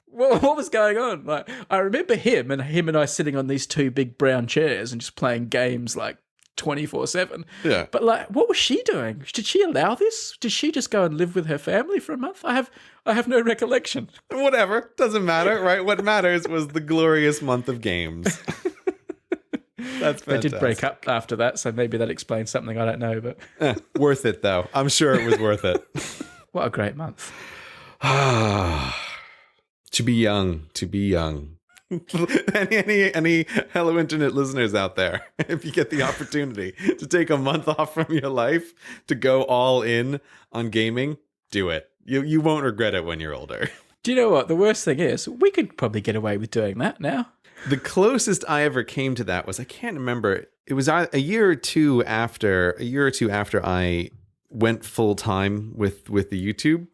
What was going on? Like, I remember him and I sitting on these 2 big brown chairs and just playing games like 24/7. Yeah. But like, what was she doing? Did she allow this? Did she just go and live with her family for a month? I have no recollection. Whatever, doesn't matter, right? What matters was the glorious month of games. That's fantastic. They did break up after that, so maybe that explains something. I don't know, but worth it though. I'm sure it was worth it. What a great month. To be young. Any Hello Internet listeners out there, if you get the opportunity to take a month off from your life to go all in on gaming, do it. You won't regret it when you're older. Do you know what? The worst thing is, we could probably get away with doing that now. The closest I ever came to that was, I can't remember, it was a year or two after I went full time with the YouTube.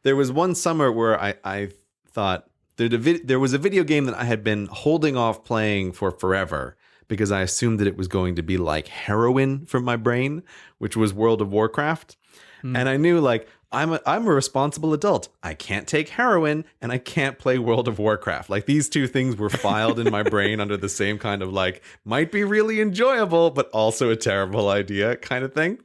There was one summer where I thought, there was a video game that I had been holding off playing for forever because I assumed that it was going to be like heroin for my brain, which was World of Warcraft. And I knew, like, I'm a responsible adult. I can't take heroin and I can't play World of Warcraft. Like, these two things were filed in my brain under the same kind of, like, might be really enjoyable, but also a terrible idea kind of thing.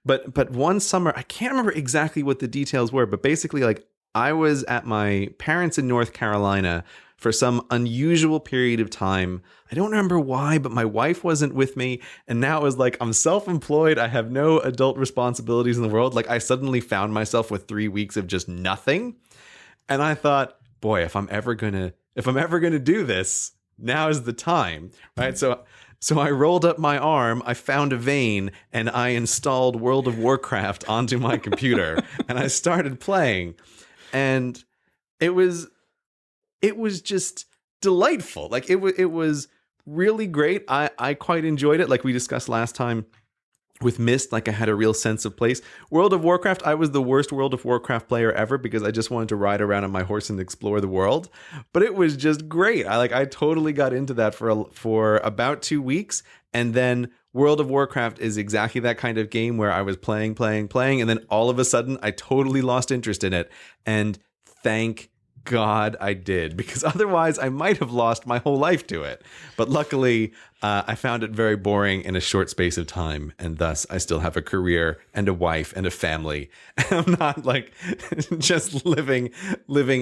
But one summer, I can't remember exactly what the details were, but basically, like, I was at my parents' in North Carolina for some unusual period of time. I don't remember why, but my wife wasn't with me. And now it was like, I'm self-employed. I have no adult responsibilities in the world. Like, I suddenly found myself with 3 weeks of just nothing. And I thought, boy, if I'm ever gonna do this, now is the time, right? So I rolled up my arm, I found a vein, and I installed World of Warcraft onto my computer, and I started playing. And it was just delightful. Like, it was really great. I quite enjoyed it. Like we discussed last time with Myst, like, I had a real sense of place. World of Warcraft, I was the worst World of Warcraft player ever because I just wanted to ride around on my horse and explore the world. But it was just great. I totally got into that for about 2 weeks. And then World of Warcraft is exactly that kind of game where I was playing, and then all of a sudden I totally lost interest in it. And thank God I did, because otherwise I might have lost my whole life to it. But luckily, I found it very boring in a short space of time, and thus I still have a career and a wife and a family. I'm not like just living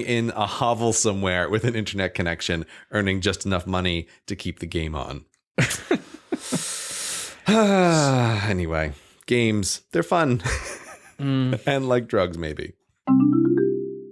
in a hovel somewhere with an internet connection, earning just enough money to keep the game on. Anyway, games, they're fun. And like drugs, maybe.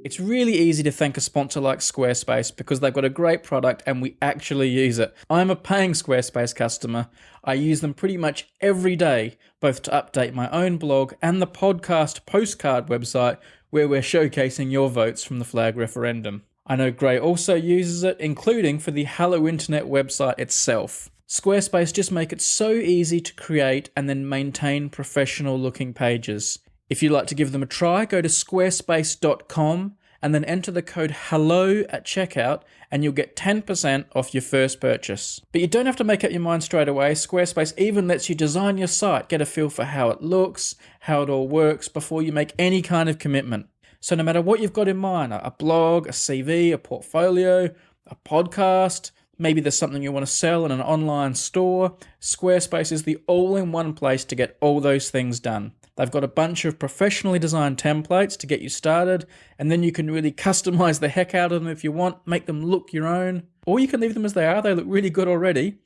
It's really easy to thank a sponsor like Squarespace because they've got a great product and we actually use it. I'm a paying Squarespace customer. I use them pretty much every day, both to update my own blog and the podcast postcard website where we're showcasing your votes from the flag referendum. I know Grey also uses it, including for the Hello Internet website itself. Squarespace just make it so easy to create and then maintain professional looking pages. If you'd like to give them a try, go to squarespace.com and then enter the code HELLO at checkout and you'll get 10% off your first purchase. But you don't have to make up your mind straight away. Squarespace even lets you design your site, get a feel for how it looks, how it all works before you make any kind of commitment. So no matter what you've got in mind, a blog, a CV, a portfolio, a podcast, maybe there's something you want to sell in an online store, Squarespace is the all-in-one place to get all those things done. They've got a bunch of professionally designed templates to get you started, and then you can really customize the heck out of them if you want, make them look your own, or you can leave them as they are. They look really good already.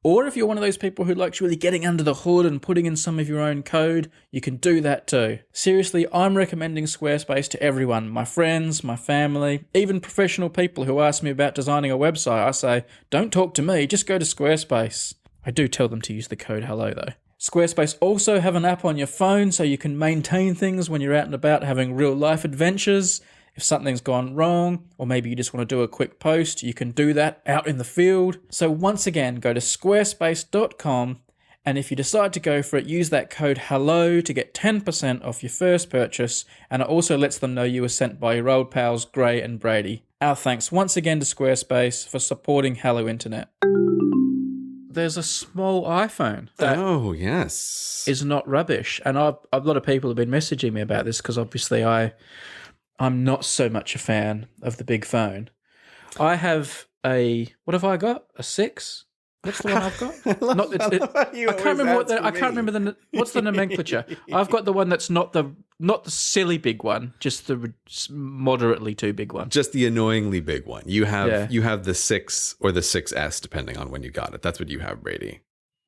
Or if you're one of those people who likes really getting under the hood and putting in some of your own code, you can do that too. Seriously, I'm recommending Squarespace to everyone, my friends, my family, even professional people who ask me about designing a website. I say, don't talk to me, just go to Squarespace. I do tell them to use the code HELLO though. Squarespace also have an app on your phone so you can maintain things when you're out and about having real life adventures. If something's gone wrong, or maybe you just want to do a quick post, you can do that out in the field. So once again, go to squarespace.com, and if you decide to go for it, use that code HELLO to get 10% off your first purchase, and it also lets them know you were sent by your old pals Grey and Brady. Our thanks once again to Squarespace for supporting Hello Internet. There's a small iPhone that is not rubbish. And a lot of people have been messaging me about this because obviously I'm not so much a fan of the big phone. I have what have I got? A 6? What's the one I've got? I can't remember what's the nomenclature. I've got the one that's not the silly big one, just the moderately too big one. Just the annoyingly big one. You have the 6 or the 6S depending on when you got it. That's what you have, Brady.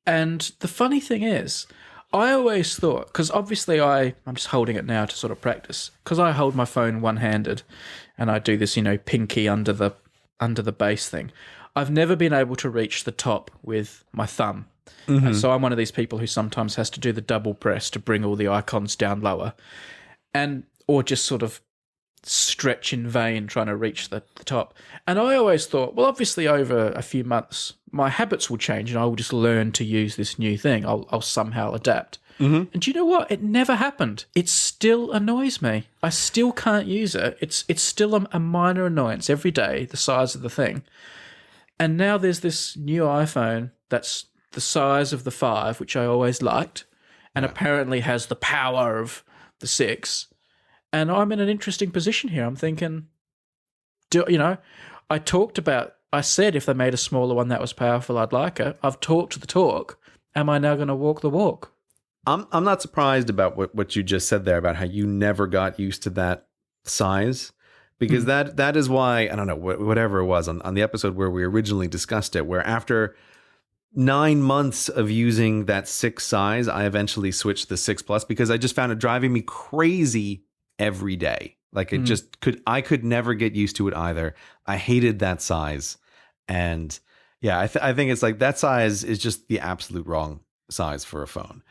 And the funny thing is, I always thought, because obviously I'm just holding it now to sort of practice, because I hold my phone one-handed and I do this, pinky under the base thing. I've never been able to reach the top with my thumb. Mm-hmm. So I'm one of these people who sometimes has to do the double press to bring all the icons down lower, or just sort of stretch in vain trying to reach the top. And I always thought, well, obviously over a few months, my habits will change and I will just learn to use this new thing. I'll somehow adapt. And do you know what? It never happened. It still annoys me. I still can't use it. It's still a minor annoyance every day, the size of the thing. And now there's this new iPhone that's the size of the 5, which I always liked, and apparently has the power of the 6. And I'm in an interesting position here. I'm thinking, I said if they made a smaller one that was powerful, I'd like it. I've talked the talk. Am I now going to walk the walk? I'm not surprised about what you just said there about how you never got used to that size, because that is why, I don't know, whatever it was on the episode where we originally discussed it, where after 9 months of using that 6 size, I eventually switched to the 6 Plus because I just found it driving me crazy every day. Like it I could never get used to it either. I hated that size. And yeah, I think it's like that size is just the absolute wrong size for a phone.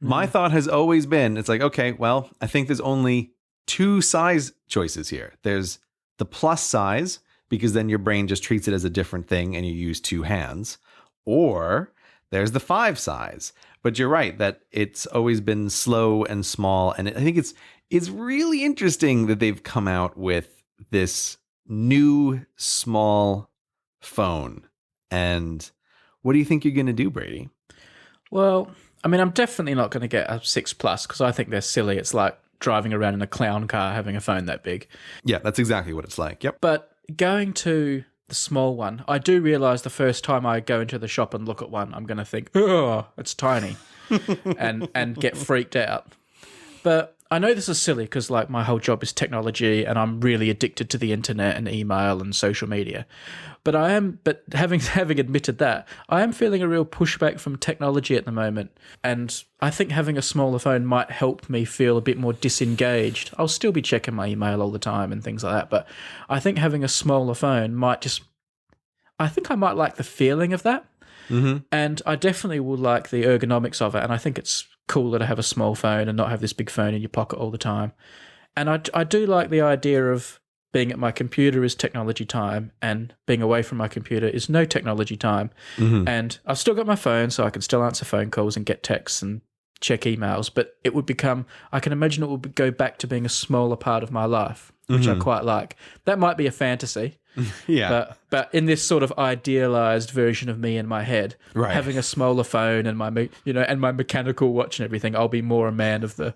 My thought has always been, it's like, okay, well, I think there's only 2 size choices here. There's the plus size, because then your brain just treats it as a different thing and you use 2 hands. Or there's the 5 size. But you're right that it's always been slow and small. And I think it's really interesting that they've come out with this new small phone. And what do you think you're going to do, Brady? Well, I mean, I'm definitely not going to get a 6 Plus because I think they're silly. It's like driving around in a clown car having a phone that big. Yeah, that's exactly what it's like. Yep. But going to the small one, I do realise the first time I go into the shop and look at one, I'm going to think, oh, it's tiny, and get freaked out. But I know this is silly because like my whole job is technology and I'm really addicted to the internet and email and social media. But having admitted that, I am feeling a real pushback from technology at the moment. And I think having a smaller phone might help me feel a bit more disengaged. I'll still be checking my email all the time and things like that. But I think having a smaller phone I think I might like the feeling of that. And I definitely will like the ergonomics of it. And I think it's cooler to have a small phone and not have this big phone in your pocket all the time. And I do like the idea of being at my computer is technology time and being away from my computer is no technology time. And I've still got my phone, so I can still answer phone calls and get texts and check emails. But it would I can imagine it would go back to being a smaller part of my life, which I quite like. That might be a fantasy. Yeah. But in this sort of idealized version of me in my head, having a smaller phone and my mechanical watch and everything, I'll be more a man of the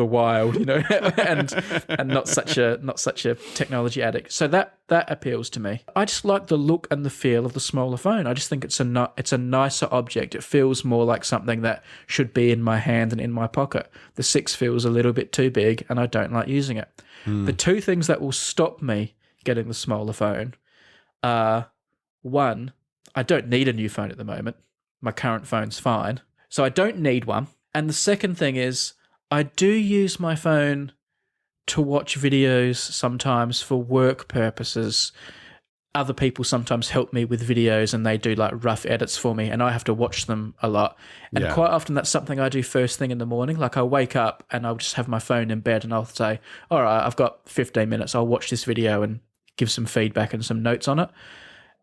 wild, and not such a technology addict. So that appeals to me. I just like the look and the feel of the smaller phone. I just think it's a nicer object. It feels more like something that should be in my hand and in my pocket. The 6 feels a little bit too big, and I don't like using it. The 2 things that will stop me getting the smaller phone are, 1, I don't need a new phone at the moment. My current phone's fine. So I don't need one. And the second thing is I do use my phone to watch videos sometimes for work purposes. Other people sometimes help me with videos and they do like rough edits for me and I have to watch them a lot. And quite often that's something I do first thing in the morning. Like I wake up and I'll just have my phone in bed and I'll say, all right, I've got 15 minutes. I'll watch this video and give some feedback and some notes on it.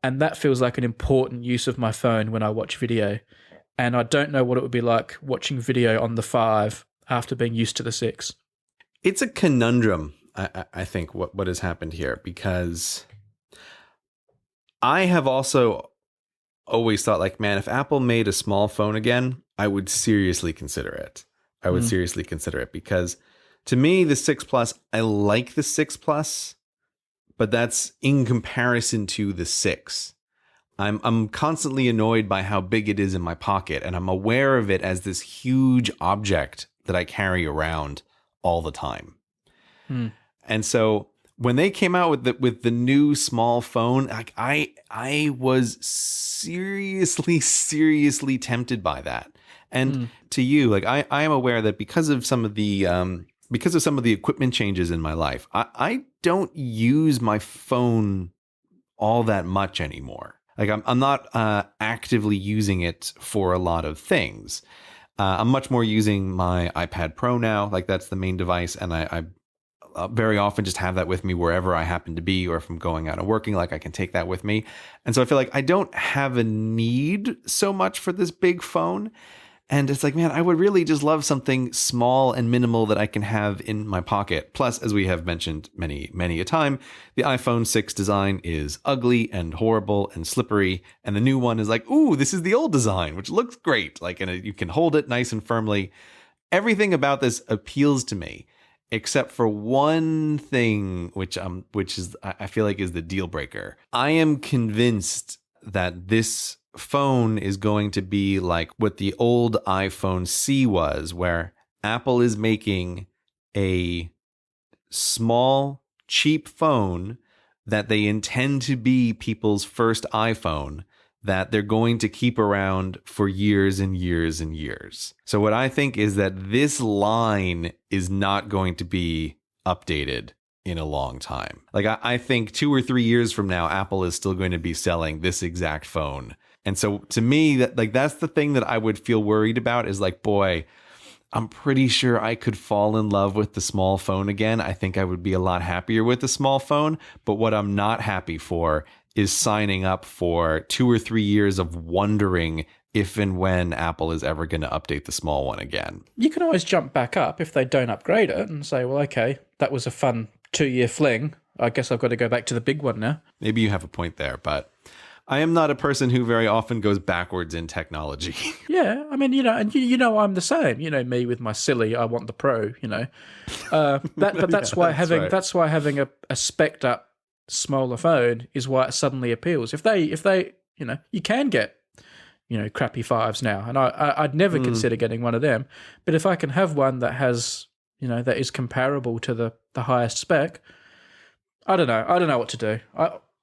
And that feels like an important use of my phone when I watch video. And I don't know what it would be like watching video on the 5 after being used to the 6. It's a conundrum, I think, what has happened here, because I have also always thought like, man, if Apple made a small phone again, I would seriously consider it. Seriously consider it because to me, the 6 Plus, I like the 6 Plus, but that's in comparison to the 6. I'm constantly annoyed by how big it is in my pocket, and I'm aware of it as this huge object that I carry around all the time. And so when they came out with the new small phone, like I was seriously tempted by that. And to you, like I am aware that because of some of the equipment changes in my life, I don't use my phone all that much anymore. Like I'm not actively using it for a lot of things. I'm much more using my iPad Pro now. Like that's the main device. And I very often just have that with me wherever I happen to be, or if I'm going out and working, like I can take that with me. And so I feel like I don't have a need so much for this big phone. And it's like, man, I would really just love something small and minimal that I can have in my pocket. Plus, as we have mentioned many, many a time, the iPhone 6 design is ugly and horrible and slippery. And the new one is like, ooh, this is the old design, which looks great. Like, and you can hold it nice and firmly. Everything about this appeals to me, except for one thing, which is I feel like is the deal breaker. I am convinced that this phone is going to be like what the old iPhone C was, where Apple is making a small, cheap phone that they intend to be people's first iPhone that they're going to keep around for years and years and years. So what I think is that this line is not going to be updated in a long time. Like I think 2 or 3 years from now, Apple is still going to be selling this exact phone. And so to me, that's the thing that I would feel worried about is like, boy, I'm pretty sure I could fall in love with the small phone again. I think I would be a lot happier with the small phone. But what I'm not happy for is signing up for 2 or 3 years of wondering if and when Apple is ever going to update the small one again. You can always jump back up if they don't upgrade it and say, well, okay, that was a fun 2-year fling. I guess I've got to go back to the big one now. Maybe you have a point there, but I am not a person who very often goes backwards in technology. Yeah, I mean, and you know I'm the same. You know me with my silly, I want the Pro. That's why having a spec'd up smaller phone is why it suddenly appeals. If they you can get crappy 5s now, and I'd never consider getting one of them. But if I can have one that has that is comparable to the highest spec, I don't know what to do.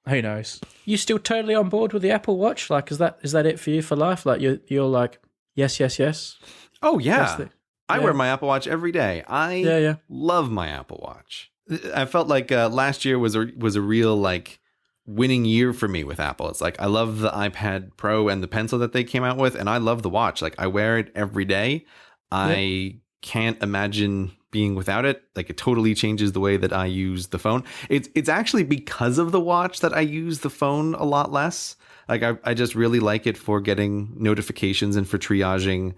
Who knows? You still totally on board with the Apple Watch? Like, is that it for you for life? Like, you're like, yes. Oh yeah, I wear my Apple Watch every day. I love my Apple Watch. I felt like last year was a real like winning year for me with Apple. It's like I love the iPad Pro and the Pencil that they came out with, and I love the watch. Like I wear it every day. I can't imagine being without it. Like it totally changes the way that I use the phone. It's actually because of the watch that I use the phone a lot less. Like I just really like it for getting notifications and for triaging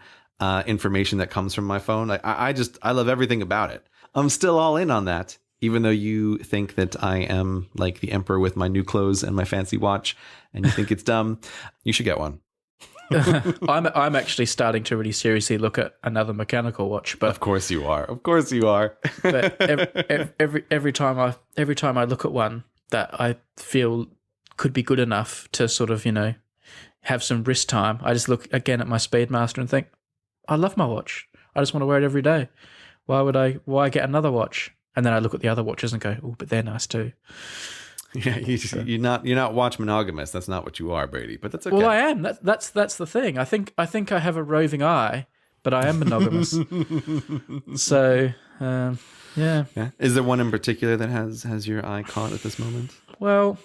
information that comes from my phone. I love everything about it. I'm still all in on that, even though you think that I am like the emperor with my new clothes and my fancy watch, and you think it's dumb. You should get one. I'm actually starting to really seriously look at another mechanical watch, but of course you are. But every time I look at one that I feel could be good enough to sort of have some wrist time, I just look again at my Speedmaster and think, I love my watch. I just want to wear it every day. Why get another watch? And then I look at the other watches and go, oh, but they're nice too. Yeah, you're not watch monogamous. That's not what you are, Brady. But that's okay. Well, I am. That's the thing. I think I have a roving eye, but I am monogamous. So, yeah. Is there one in particular that has your eye caught at this moment? Well,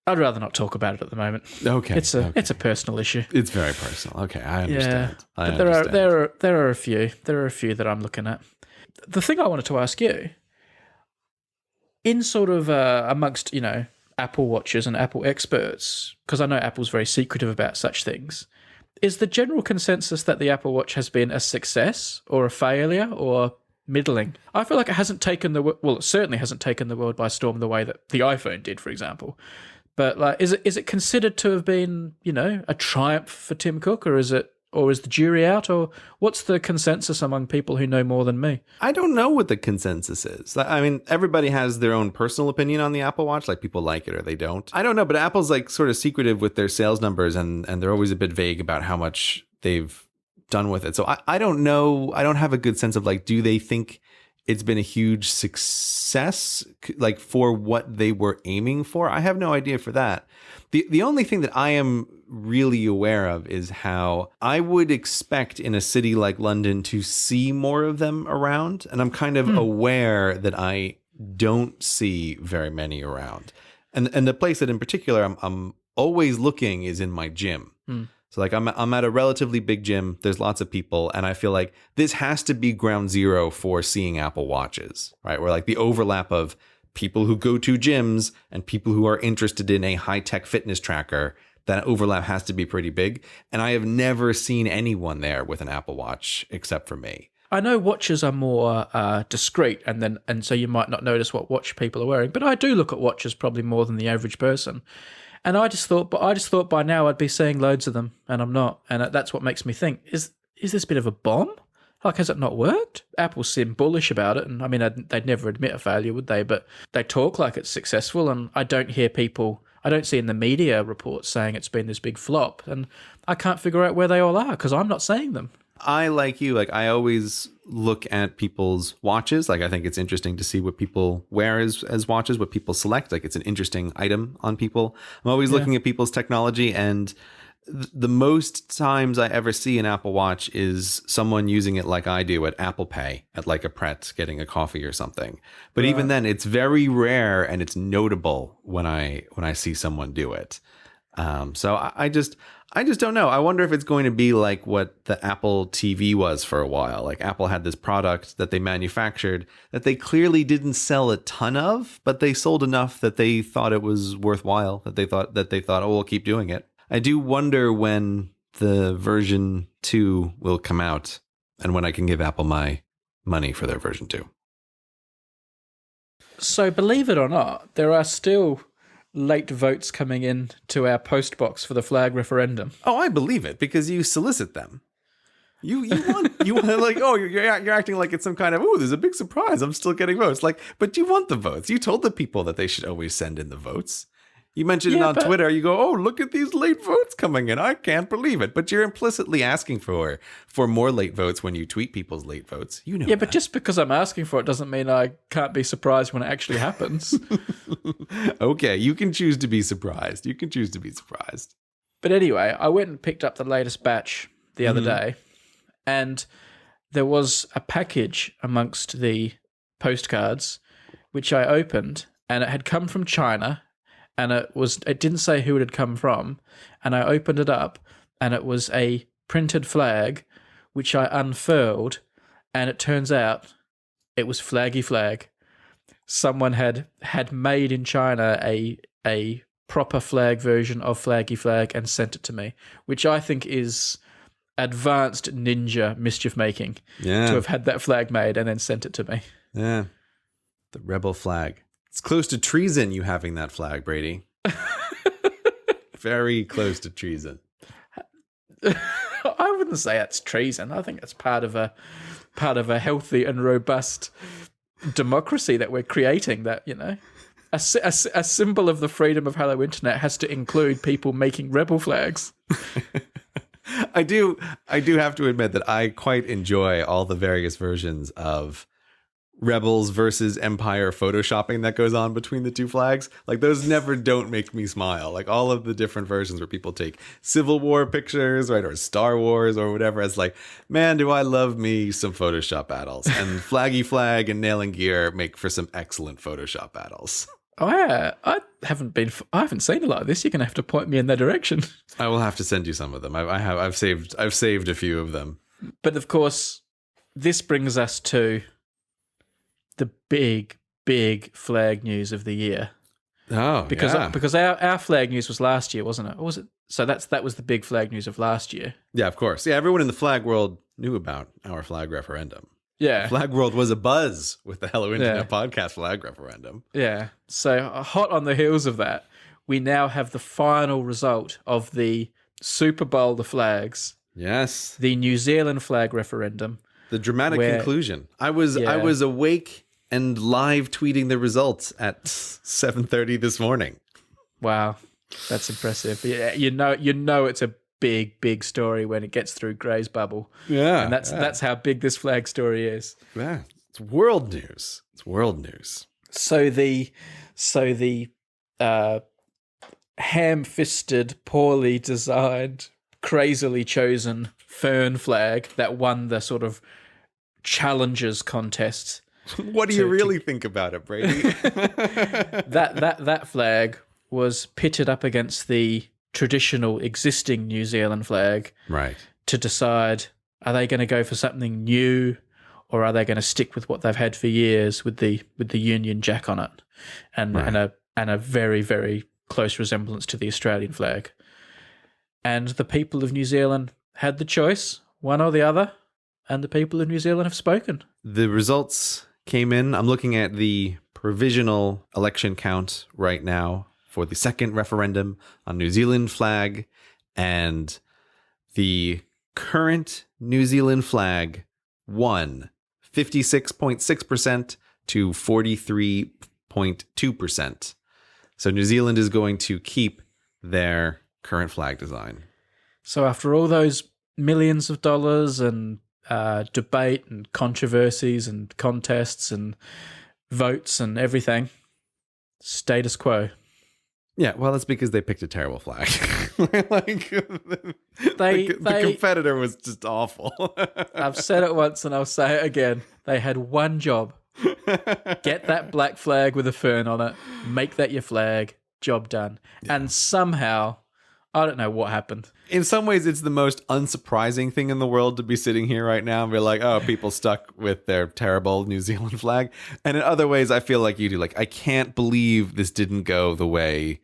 I'd rather not talk about it at the moment. Okay, it's a personal issue. It's very personal. Okay, I understand. Yeah, there are a few. There are a few that I'm looking at. The thing I wanted to ask you, in sort of amongst Apple watchers and Apple experts, because I know Apple's very secretive about such things, is the general consensus that the Apple Watch has been a success or a failure or middling? I feel like it it certainly hasn't taken the world by storm the way that the iPhone did, for example. But like, is it considered to have been a triumph for Tim Cook, or is the jury out, or what's the consensus among people who know more than me? I don't know what the consensus is. I mean, everybody has their own personal opinion on the Apple Watch. Like people like it or they don't. I don't know, but Apple's like sort of secretive with their sales numbers, and they're always a bit vague about how much they've done with it. So I don't know. I don't have a good sense of like, do they think it's been a huge success, like for what they were aiming for? I have no idea for that. The only thing that I am really aware of is how I would expect in a city like London to see more of them around. And I'm kind of aware that I don't see very many around. And the place that in particular I'm always looking is in my gym. So like I'm at a relatively big gym. There's lots of people, and I feel like this has to be ground zero for seeing Apple Watches, right? Where like the overlap of people who go to gyms and people who are interested in a high-tech fitness tracker, that overlap has to be pretty big. And I have never seen anyone there with an Apple Watch except for me. I know watches are more discreet, and so you might not notice what watch people are wearing. But I do look at watches probably more than the average person, and I just thought by now I'd be seeing loads of them, and I'm not, and that's what makes me think: is this a bit of a bomb? Like, has it not worked? Apple seem bullish about it, and I mean, they'd never admit a failure, would they? But they talk like it's successful, and I don't see in the media reports saying it's been this big flop, and I can't figure out where they all are because I'm not seeing them. I, like you, like I always look at people's watches. Like, I think it's interesting to see what people wear as watches, what people select. Like, it's an interesting item on people. I'm always looking at people's technology, and the most times I ever see an Apple Watch is someone using it like I do at Apple Pay, at like a Pret, getting a coffee or something. But even then, it's very rare, and it's notable when I see someone do it. So I just don't know. I wonder if it's going to be like what the Apple TV was for a while. Like, Apple had this product that they manufactured that they clearly didn't sell a ton of, but they sold enough that they thought it was worthwhile, that they thought, oh, we'll keep doing it. I do wonder when the version 2 will come out and when I can give Apple my money for their version 2. So, believe it or not, there are still late votes coming in to our post box for the flag referendum. Oh, I believe it, because you solicit them. You want like, oh, you're acting like it's some kind of, oh, there's a big surprise, I'm still getting votes. Like, but you want the votes. You told the people that they should always send in the votes. You mentioned it on Twitter. You go, oh, look at these late votes coming in. I can't believe it. But you're implicitly asking for more late votes when you tweet people's late votes. You know. Yeah, but just because I'm asking for it doesn't mean I can't be surprised when it actually happens. Okay, you can choose to be surprised. But anyway, I went and picked up the latest batch the other day, and there was a package amongst the postcards, which I opened, and it had come from China. And it didn't say who it had come from. And I opened it up, and it was a printed flag, which I unfurled, and it turns out it was Flaggy Flag. Someone had made in China a proper flag version of Flaggy Flag and sent it to me, which I think is advanced ninja mischief making to have had that flag made and then sent it to me. Yeah, the rebel flag. It's close to treason, you having that flag, Brady. Very close to treason. I wouldn't say it's treason. I think it's part of a healthy and robust democracy that we're creating. That, you know, a symbol of the freedom of Hello Internet has to include people making rebel flags. I do have to admit that I quite enjoy all the various versions of Rebels versus Empire photoshopping that goes on between the two flags. Like, those never don't make me smile. Like, all of the different versions where people take Civil War pictures, right, or Star Wars or whatever. It's like, man, do I love me some Photoshop battles. And Flaggy Flag and Nailing Gear make for some excellent Photoshop battles. Oh yeah, I haven't seen a lot of this. You're gonna have to point me in that direction. I will have to send you some of them. I've saved a few of them. But of course, this brings us to the big flag news of the year. Oh, because our flag news was last year, wasn't it? Or was it? So that was the big flag news of last year. Yeah, of course. Yeah, everyone in the flag world knew about our flag referendum. Yeah, the flag world was abuzz with the Hello Internet podcast flag referendum. Yeah. So hot on the heels of that, we now have the final result of the Super Bowl the flags. Yes, the New Zealand flag referendum. The dramatic conclusion. I was awake and live tweeting the results at 7:30 this morning. Wow, that's impressive. Yeah, you know it's a big story when it gets through Grey's bubble. Yeah, and that's how big this flag story is. Yeah, it's world news. So the ham-fisted, poorly designed, crazily chosen fern flag that won the sort of Challengers contest. What do you really think about it, Brady? that flag was pitted up against the traditional existing New Zealand flag, right? To decide, are they going to go for something new, or are they going to stick with what they've had for years with the Union Jack on it, and a very, very close resemblance to the Australian flag. And the people of New Zealand had the choice, one or the other, and the people of New Zealand have spoken. The results came in. I'm looking at the provisional election count right now for the second referendum on New Zealand flag, and the current New Zealand flag won 56.6% to 43.2%. So New Zealand is going to keep their current flag design. So after all those millions of dollars and debate and controversies and contests and votes and everything, status quo. Yeah, well, that's because they picked a terrible flag. The competitor was just awful. I've said it once and I'll say it again. They had one job. Get that black flag with a fern on it. Make that your flag. Job done. Yeah. And somehow, I don't know what happened. In some ways, it's the most unsurprising thing in the world to be sitting here right now and be like, oh, people stuck with their terrible New Zealand flag. And in other ways, I feel like you do. Like, I can't believe this didn't go the way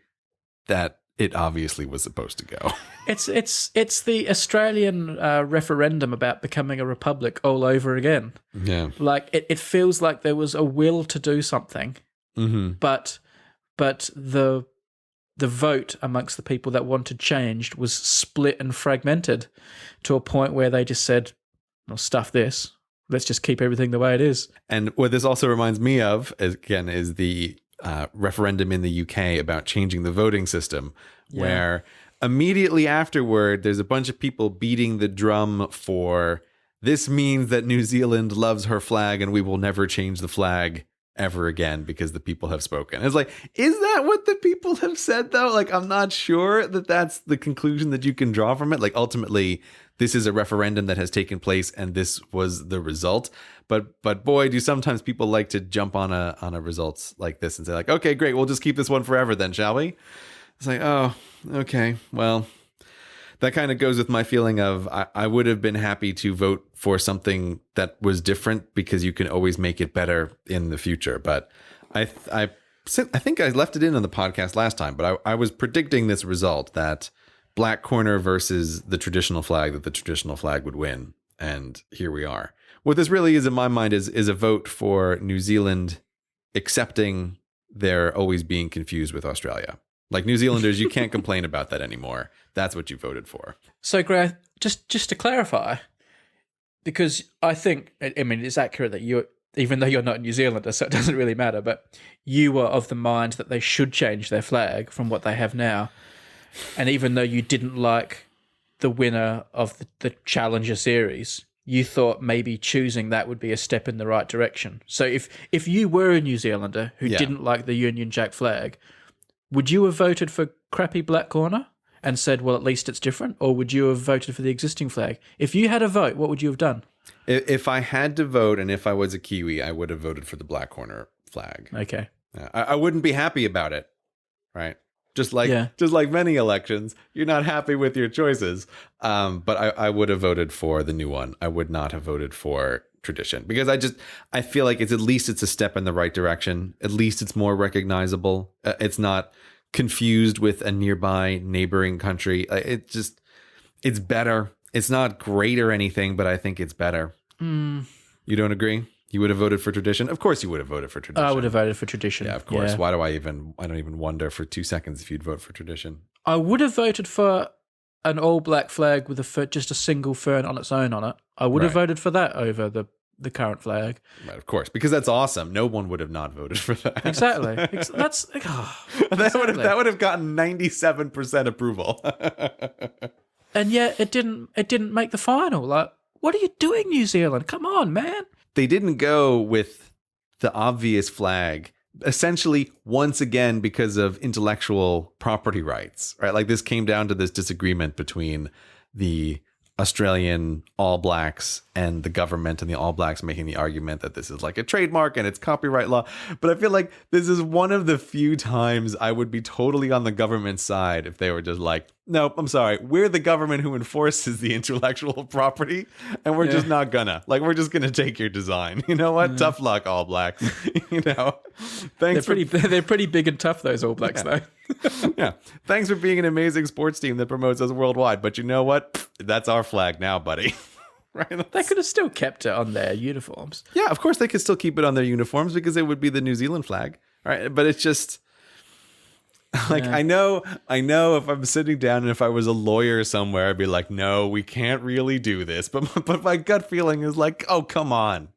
that it obviously was supposed to go. It's the Australian referendum about becoming a republic all over again. Yeah. Like, it feels like there was a will to do something, but the vote amongst the people that wanted changed was split and fragmented to a point where they just said, well, stuff this. Let's just keep everything the way it is. And what this also reminds me of, again, is the referendum in the UK about changing the voting system, where immediately afterward, there's a bunch of people beating the drum for, this means that New Zealand loves her flag and we will never change the flag ever again because the people have spoken. It's like, is that what the people have said though? Like, I'm not sure that that's the conclusion that you can draw from it. Like, ultimately, this is a referendum that has taken place and this was the result. But boy, do sometimes people like to jump on a results like this and say like, okay, great, we'll just keep this one forever then, shall we? It's like, oh, okay, well, that kind of goes with my feeling of I would have been happy to vote for something that was different because you can always make it better in the future. But I think I left it in on the podcast last time, but I was predicting this result that black corner versus the traditional flag, that the traditional flag would win. And here we are. What this really is in my mind is a vote for New Zealand accepting their always being confused with Australia. Like, New Zealanders, you can't complain about that anymore. That's what you voted for. So, Gray, just to clarify, because I think, I mean, it's accurate that you, even though you're not a New Zealander, so it doesn't really matter, but you were of the mind that they should change their flag from what they have now. And even though you didn't like the winner of the Challenger series, you thought maybe choosing that would be a step in the right direction. So if you were a New Zealander who didn't like the Union Jack flag, would you have voted for crappy black corner and said, well, at least it's different? Or would you have voted for the existing flag? If you had a vote, what would you have done? If I had to vote and if I was a Kiwi, I would have voted for the black corner flag. Okay. I wouldn't be happy about it, right? Just like many elections, you're not happy with your choices. But I would have voted for the new one. I would not have voted for tradition because I feel like it's a step in the right direction. At least it's more recognizable. It's not confused with a nearby neighboring country. It's better. It's not great or anything, but I think it's better. You don't agree? You would have voted for tradition? Of course you would have voted for tradition. I would have voted for tradition. Yeah, of course. Yeah. Why do I don't even wonder for 2 seconds if you'd vote for tradition. I would have voted for an all black flag with just a single fern on its own on it. I would have voted for that over the current flag. Right, of course, because that's awesome. No one would have not voted for that. Exactly. That would have gotten 97% approval. And yet it didn't make the final. Like, what are you doing, New Zealand? Come on, man. They didn't go with the obvious flag, essentially, once again, because of intellectual property rights, right? Like, this came down to this disagreement between the Australian All Blacks and the government, and the All Blacks making the argument that this is like a trademark and it's copyright law. But I feel like this is one of the few times I would be totally on the government side if they were just like, No, I'm sorry. We're the government who enforces the intellectual property, and we're just not gonna. Like, we're just gonna take your design. You know what? Tough luck, All Blacks. You know, thanks. They're pretty big and tough, those All Blacks, though. Yeah. Thanks for being an amazing sports team that promotes us worldwide. But you know what? That's our flag now, buddy. Right? They could have still kept it on their uniforms. Yeah, of course they could still keep it on their uniforms because it would be the New Zealand flag, right? But it's just like I know if I'm sitting down and if I was a lawyer somewhere, I'd be like, no, we can't really do this. But my gut feeling is like, oh, come on.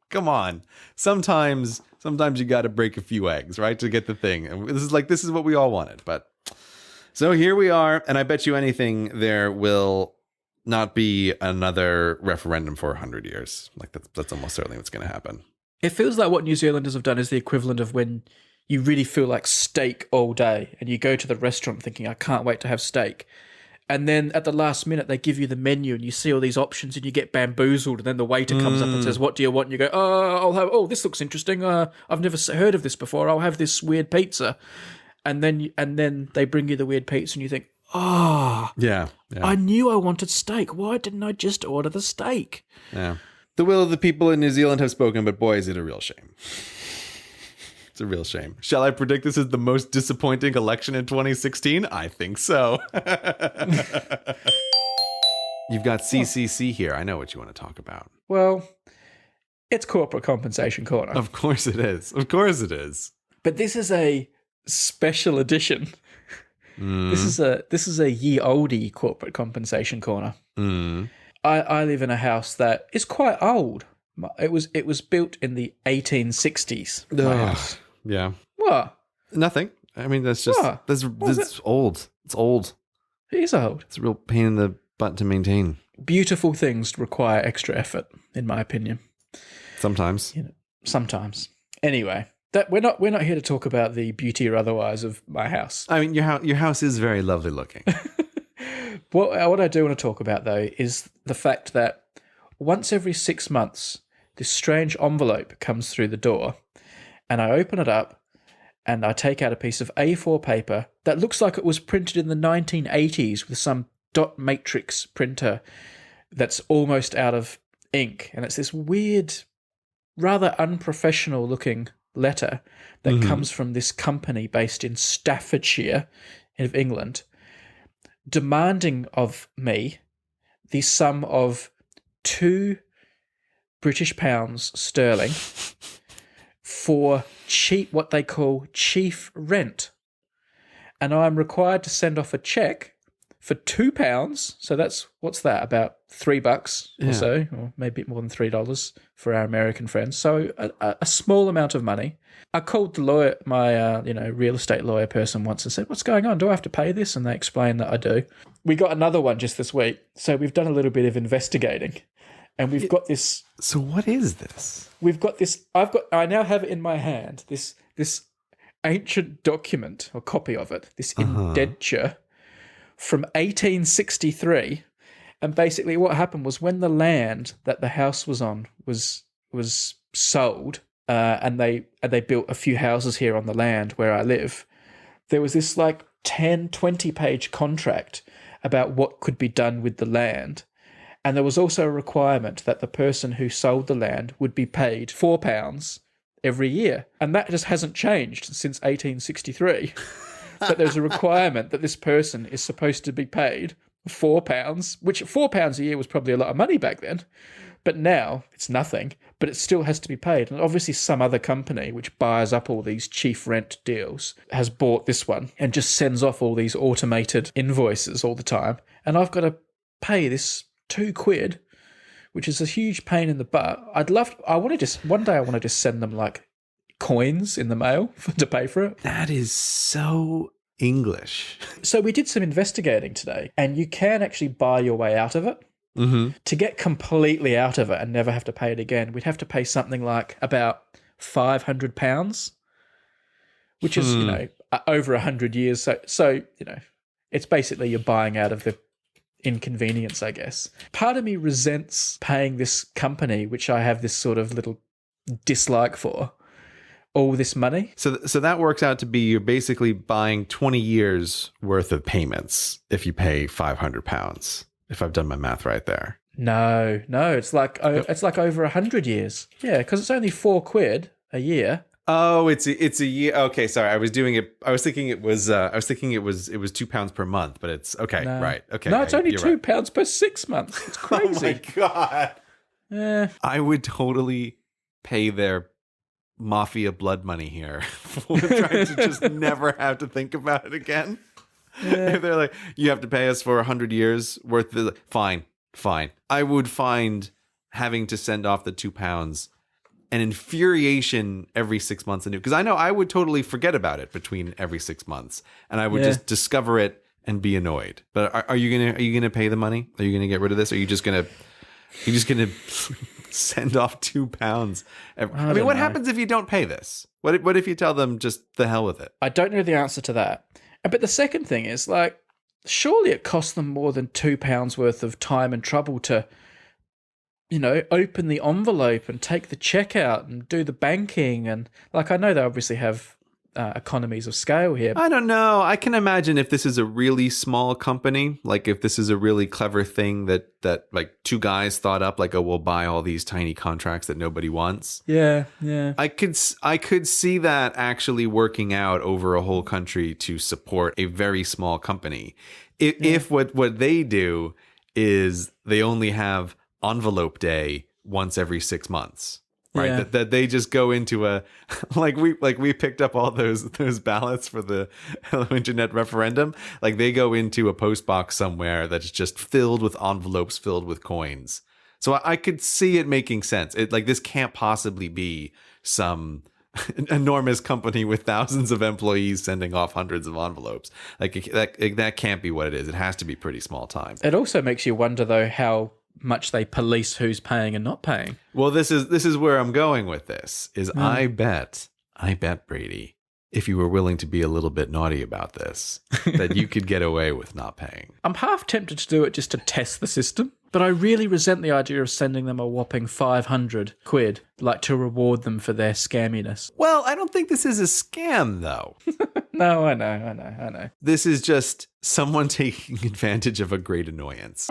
Sometimes you got to break a few eggs, right, to get the thing. And this is what we all wanted. But so here we are, and I bet you anything there will not be another referendum for 100 years. Like that's almost certainly what's going to happen. It feels like what New Zealanders have done is the equivalent of when you really feel like steak all day and you go to the restaurant thinking, I can't wait to have steak. And then at the last minute, they give you the menu and you see all these options and you get bamboozled. And then the waiter comes up and says, what do you want? And you go, this looks interesting. I've never heard of this before. I'll have this weird pizza. And then they bring you the weird pizza and you think, yeah. I knew I wanted steak. Why didn't I just order the steak? Yeah. The will of the people in New Zealand have spoken, but boy, is it a real shame. It's a real shame. Shall I predict this is the most disappointing election in 2016? I think so. You've got CCC here. I know what you want to talk about. Well, it's corporate compensation corner. Of course it is. But this is a special edition. This is a ye olde corporate compensation corner. I live in a house that is quite old. It was built in the 1860s. My house. Yeah. What? Nothing. I mean, that's just this is old. It's old. It is old. It's a real pain in the butt to maintain. Beautiful things require extra effort, in my opinion. Sometimes. Sometimes. Anyway. That we're not here to talk about the beauty or otherwise of my house. I mean, your house is very lovely looking. What I do want to talk about, though, is the fact that once every 6 months, this strange envelope comes through the door, and I open it up, and I take out a piece of A4 paper that looks like it was printed in the 1980s with some dot matrix printer that's almost out of ink, and it's this weird, rather unprofessional looking letter that comes from this company based in Staffordshire of England, demanding of me the sum of £2 British pounds sterling for what they call chief rent. And I'm required to send off a cheque for £2. So what's that? About $3 or so, or maybe more than $3 for our American friends. So a small amount of money. I called the lawyer, my real estate lawyer person once and said, "What's going on? Do I have to pay this?" And they explained that I do. We got another one just this week, so we've done a little bit of investigating, and we've got this. So what is this? We've got this. I now have it in my hand. This ancient document or copy of it. This indenture from 1863, and basically what happened was when the land that the house was on was sold, and they built a few houses here on the land where I live, there was this like 20 page contract about what could be done with the land, and there was also a requirement that the person who sold the land would be paid £4 every year, and that just hasn't changed since 1863. But there's a requirement that this person is supposed to be paid £4, which £4 a year was probably a lot of money back then. But now it's nothing, but it still has to be paid. And obviously some other company which buys up all these chief rent deals has bought this one and just sends off all these automated invoices all the time. And I've got to pay this £2, which is a huge pain in the butt. One day I want to just send them like coins in the mail to pay for it. That is so English. So we did some investigating today, and you can actually buy your way out of it. To get completely out of it and never have to pay it again, we'd have to pay something like about £500, which is over 100 years. So it's basically you're buying out of the inconvenience, I guess. Part of me resents paying this company, which I have this sort of little dislike for, all this money. So that works out to be you're basically buying 20 years worth of payments if you pay £500, if I've done my math right there. No, it's like over 100 years. Yeah, because it's only £4 a year. Oh, it's a year. Okay, sorry. I was thinking it was £2 per month, but it's okay. No. Right. Okay. No, it's only £2 £2 per 6 months. It's crazy. Oh my God. Yeah. I would totally pay their mafia blood money here for trying to just never have to think about it again. Yeah. If they're like, you have to pay us for 100 years worth of fine. I would find having to send off the £2 an infuriation every 6 months anew, because I know I would totally forget about it between every 6 months, and I would just discover it and be annoyed. But are you gonna pay the money? Are you gonna get rid of this? Or are you just gonna send off £2? I mean, what happens if you don't pay this? What if you tell them just the hell with it? I don't know the answer to that. But the second thing is, like, surely it costs them more than £2 worth of time and trouble to, open the envelope and take the check out and do the banking. And, like, I know they obviously have economies of scale here. I don't know. I can imagine if this is a really small company, like if this is a really clever thing that like two guys thought up, like, oh, we'll buy all these tiny contracts that nobody wants. Yeah. I could see that actually working out over a whole country to support a very small company. If what they do is they only have envelope day once every 6 months. Right, Yeah. that they just go into a like we picked up all those ballots for the Hello Internet referendum. Like they go into a post box somewhere that's just filled with envelopes filled with coins. So I could see it making sense. This can't possibly be some enormous company with thousands of employees sending off hundreds of envelopes. That can't be what it is. It has to be pretty small time. It also makes you wonder, though, how much they police who's paying and not paying. Well, this is where I'm going with this. I bet Brady, if you were willing to be a little bit naughty about this, that you could get away with not paying. I'm half tempted to do it just to test the system, but I really resent the idea of sending them a whopping £500, like to reward them for their scamminess. Well, I don't think this is a scam, though. No, I know. This is just someone taking advantage of a great annoyance.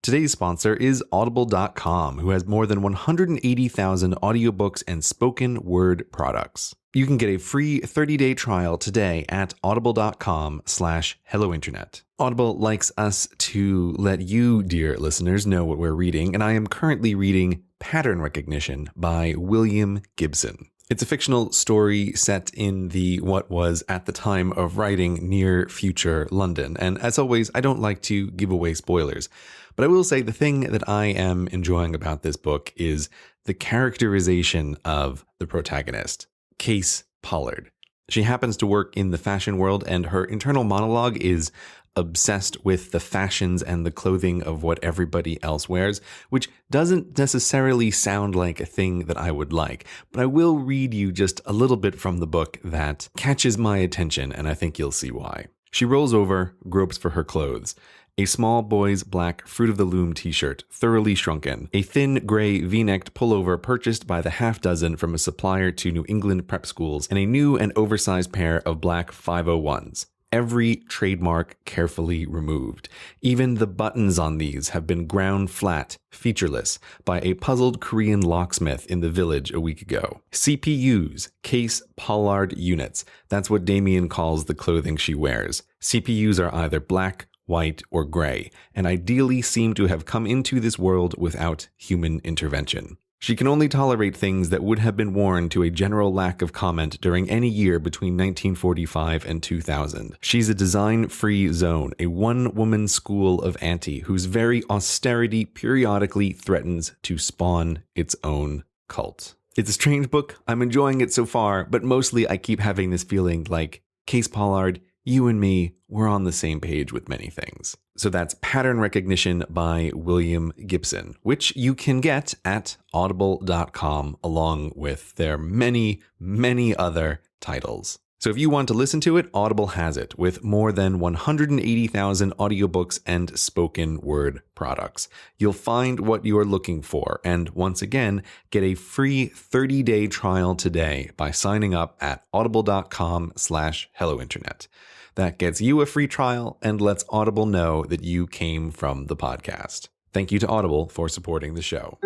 Today's sponsor is Audible.com, who has more than 180,000 audiobooks and spoken word products. You can get a free 30-day trial today at audible.com/hellointernet. Audible likes us to let you, dear listeners, know what we're reading, and I am currently reading Pattern Recognition by William Gibson. It's a fictional story set in what was, at the time of writing, near future London. And as always, I don't like to give away spoilers. But I will say the thing that I am enjoying about this book is the characterization of the protagonist, Case Pollard. She happens to work in the fashion world, and her internal monologue is obsessed with the fashions and the clothing of what everybody else wears, which doesn't necessarily sound like a thing that I would like. But I will read you just a little bit from the book that catches my attention, and I think you'll see why. She rolls over, gropes for her clothes. A small boy's black Fruit of the Loom t-shirt, thoroughly shrunken. A thin gray V-necked pullover purchased by the half dozen from a supplier to New England prep schools, and a new and oversized pair of black 501s. Every trademark carefully removed. Even the buttons on these have been ground flat, featureless, by a puzzled Korean locksmith in the village a week ago. CPUs, Case Pollard units. That's what Damien calls the clothing she wears. CPUs are either black, white, or gray, and ideally seem to have come into this world without human intervention. She can only tolerate things that would have been worn to a general lack of comment during any year between 1945 and 2000. She's a design-free zone, a one-woman school of anti whose very austerity periodically threatens to spawn its own cult. It's a strange book. I'm enjoying it so far, but mostly I keep having this feeling like, Case Pollard, you and me, we're on the same page with many things. So that's Pattern Recognition by William Gibson, which you can get at audible.com along with their many, many other titles. So if you want to listen to it, Audible has it with more than 180,000 audiobooks and spoken word products. You'll find what you are looking for. And once again, get a free 30-day trial today by signing up at audible.com/hellointernet. That gets you a free trial and lets Audible know that you came from the podcast. Thank you to Audible for supporting the show.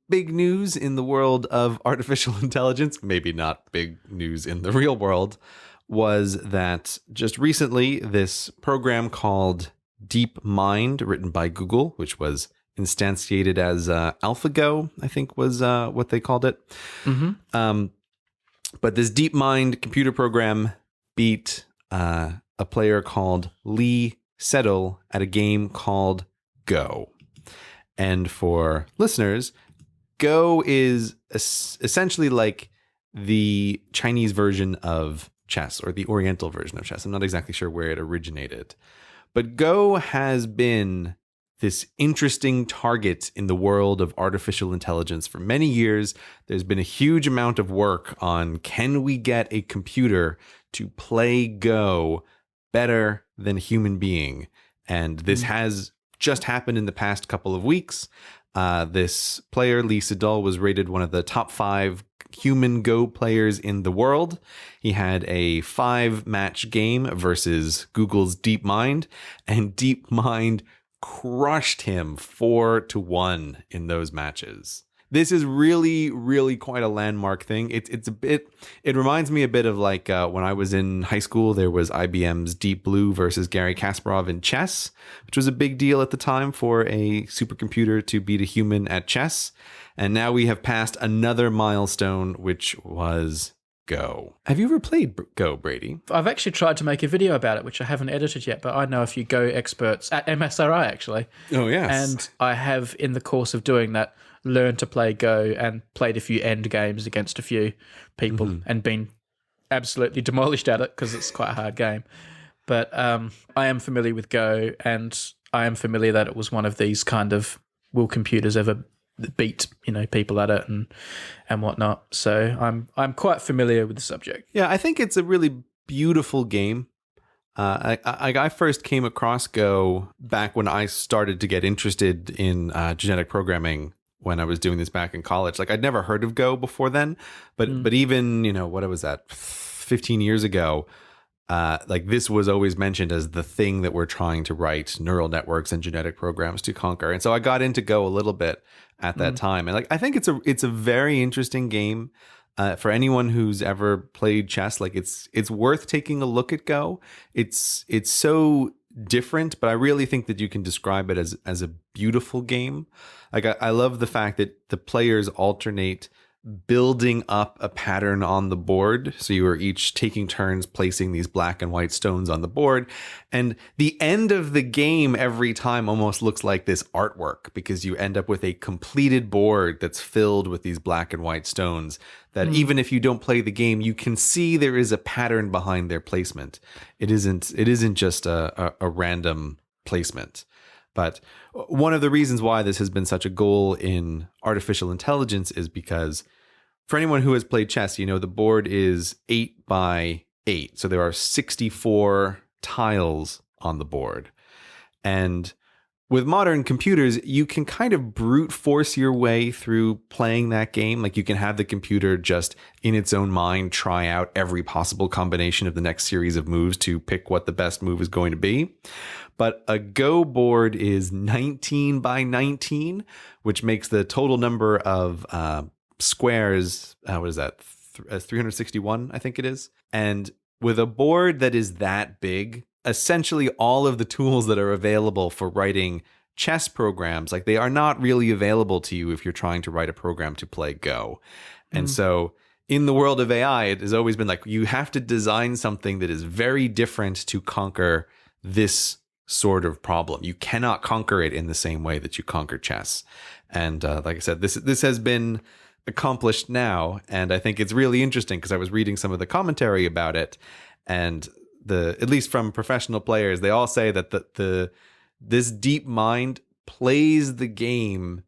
Big news in the world of artificial intelligence, maybe not big news in the real world, was that just recently this program called DeepMind, written by Google, which was instantiated as AlphaGo, I think was what they called it. Mm-hmm. But this DeepMind computer program beat a player called Lee Sedol at a game called Go. And for listeners, Go is essentially like the Chinese version of chess, or the Oriental version of chess. I'm not exactly sure where it originated. But Go has been this interesting target in the world of artificial intelligence for many years. There's been a huge amount of work on, can we get a computer to play Go better than a human being? And this has just happened in the past couple of weeks. This player, Lee Sedol, was rated one of the top 5 human Go players in the world. He had a 5-match game versus Google's DeepMind, and DeepMind crushed him 4-1 in those matches. This is really, really quite a landmark thing. It reminds me a bit of like when I was in high school, there was IBM's Deep Blue versus Garry Kasparov in chess, which was a big deal at the time for a supercomputer to beat a human at chess. And now we have passed another milestone, which was Go. Have you ever played Go, Brady? I've actually tried to make a video about it, which I haven't edited yet, but I know a few Go experts at MSRI, actually. Oh, yes. And I have, in the course of doing that, learned to play Go and played a few end games against a few people and been absolutely demolished at it because it's quite a hard game. But I am familiar with Go, and I am familiar that it was one of these kind of, will computers ever beat people at it and whatnot. So I'm quite familiar with the subject. Yeah, I think it's a really beautiful game. I first came across Go back when I started to get interested in genetic programming when I was doing this back in college. Like, I'd never heard of Go before then, but even, what was that, 15 years ago, like this was always mentioned as the thing that we're trying to write neural networks and genetic programs to conquer. And so I got into Go a little bit at that time. And like, I think it's a very interesting game. For anyone who's ever played chess, like it's worth taking a look at Go. It's so different, but I really think that you can describe it as a beautiful game. Like I love the fact that the players alternate building up a pattern on the board. So you are each taking turns placing these black and white stones on the board. And the end of the game every time almost looks like this artwork, because you end up with a completed board that's filled with these black and white stones that even if you don't play the game, you can see there is a pattern behind their placement. It isn't just a random placement. But one of the reasons why this has been such a goal in artificial intelligence is because for anyone who has played chess, the board is 8 by 8. So there are 64 tiles on the board. And with modern computers, you can kind of brute force your way through playing that game. Like you can have the computer just in its own mind try out every possible combination of the next series of moves to pick what the best move is going to be. But a Go board is 19 by 19, which makes the total number of squares, what is that, 361, I think it is. And with a board that is that big, essentially all of the tools that are available for writing chess programs, like they are not really available to you if you're trying to write a program to play Go. And so in the world of AI, it has always been like, you have to design something that is very different to conquer this sort of problem. You cannot conquer it in the same way that you conquer chess. And like I said, this has been accomplished now. And I think it's really interesting because I was reading some of the commentary about it, and at least from professional players, they all say that this DeepMind plays the game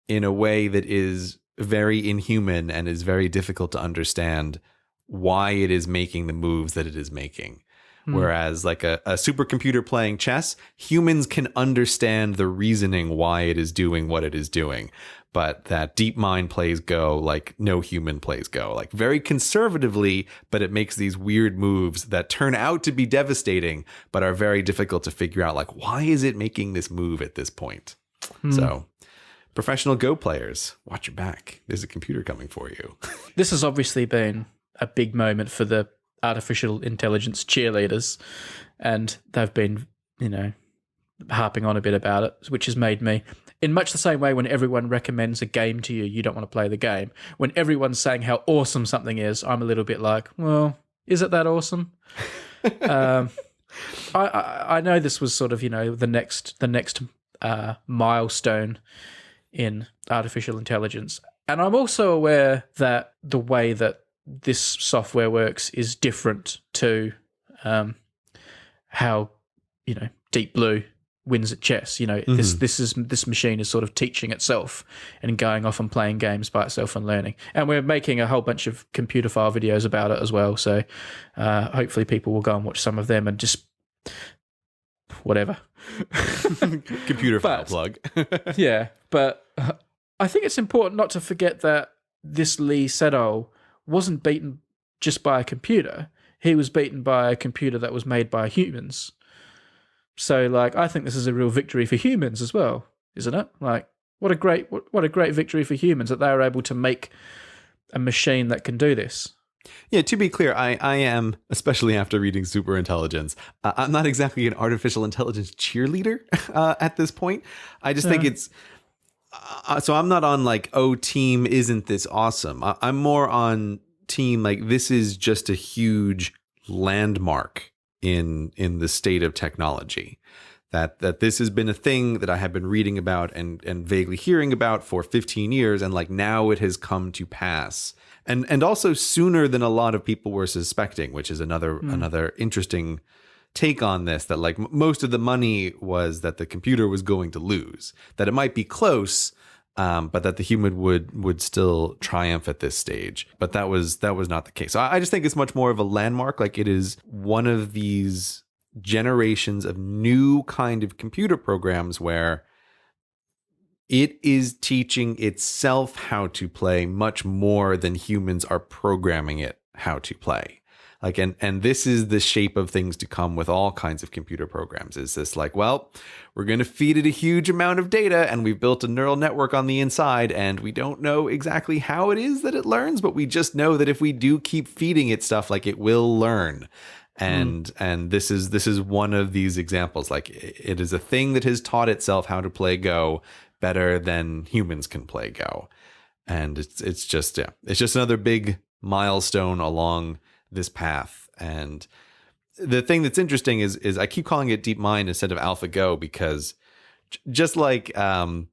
in a way that is very inhuman and is very difficult to understand why it is making the moves that it is making. Whereas like a supercomputer playing chess, humans can understand the reasoning why it is doing what it is doing. But that DeepMind plays Go like no human plays Go, like very conservatively, but it makes these weird moves that turn out to be devastating, but are very difficult to figure out. Like, why is it making this move at this point? So professional Go players, watch your back. There's a computer coming for you. This has obviously been a big moment for the artificial intelligence cheerleaders, and they've been, harping on a bit about it, which has made me, in much the same way when everyone recommends a game to you, you don't want to play the game. When everyone's saying how awesome something is, I'm a little bit like, well, is it that awesome? I know this was sort of, the next milestone in artificial intelligence. And I'm also aware that the way that this software works is different to how, Deep Blue wins at chess. This machine is sort of teaching itself and going off and playing games by itself and learning. And we're making a whole bunch of computer file videos about it as well. So hopefully people will go and watch some of them and just whatever. Computer file plug. Yeah, but I think it's important not to forget that this Lee Sedol wasn't beaten just by a computer. He was beaten by a computer that was made by humans. So, I think this is a real victory for humans as well, isn't it? What a great victory for humans that they are able to make a machine that can do this. Yeah, to be clear, I am, especially after reading Superintelligence, I'm not exactly an artificial intelligence cheerleader at this point. I just think it's... so I'm not on team isn't this awesome. I'm more on team this is just a huge landmark in the state of technology. That this has been a thing that I have been reading about and vaguely hearing about for 15 years, and now it has come to pass. And also sooner than a lot of people were suspecting, which is another interesting take on this, that most of the money was that the computer was going to lose, that it might be close, but that the human would still triumph at this stage. But that was not the case. So I just think it's much more of a landmark. It is one of these generations of new kind of computer programs where it is teaching itself how to play much more than humans are programming it how to play. And this is the shape of things to come with all kinds of computer programs. Is this we're going to feed it a huge amount of data, and we've built a neural network on the inside, and we don't know exactly how it is that it learns, but we just know that if we do keep feeding it stuff, it will learn. And this is one of these examples. It is a thing that has taught itself how to play Go better than humans can play Go. And it's just another big milestone along this path. And the thing that's interesting is I keep calling it DeepMind instead of AlphaGo, because just like the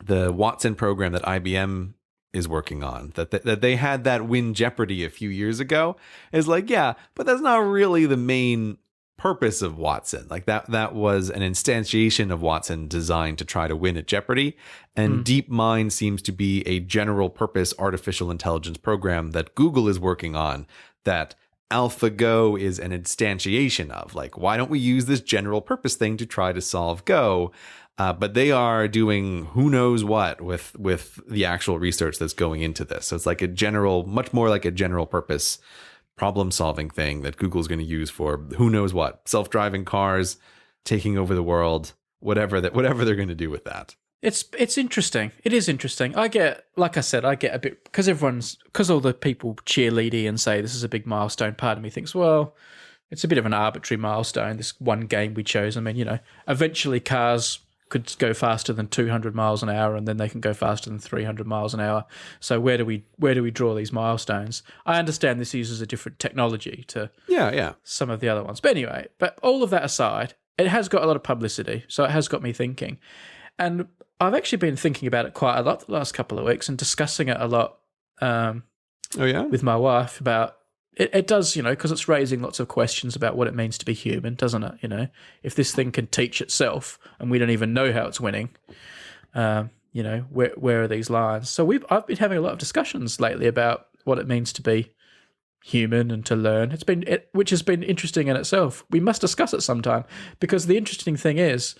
Watson program that IBM is working on, that they had that win Jeopardy a few years ago, is yeah, but that's not really the main purpose of Watson. That was an instantiation of Watson designed to try to win at Jeopardy. And DeepMind seems to be a general purpose artificial intelligence program that Google is working on, that AlphaGo is an instantiation of. Why don't we use this general purpose thing to try to solve Go? But they are doing who knows what with the actual research that's going into this. So it's much more like a general purpose problem solving thing that Google's going to use for who knows what, self-driving cars, taking over the world, whatever they're going to do with that. It's interesting. It is interesting. I get a bit, because all the people cheerleady and say this is a big milestone. Part of me thinks, well, it's a bit of an arbitrary milestone, this one game we chose. I mean, eventually cars could go faster than 200 miles an hour, and then they can go faster than 300 miles an hour. So where do we draw these milestones? I understand this uses a different technology to some of the other ones. But anyway, all of that aside, it has got a lot of publicity, so it has got me thinking. And I've actually been thinking about it quite a lot the last couple of weeks and discussing it a lot with my wife about it does, because it's raising lots of questions about what it means to be human, doesn't it? If this thing can teach itself and we don't even know how it's winning, where are these lines? So I've been having a lot of discussions lately about what it means to be human and to learn. Which has been interesting in itself. We must discuss it sometime, because the interesting thing is,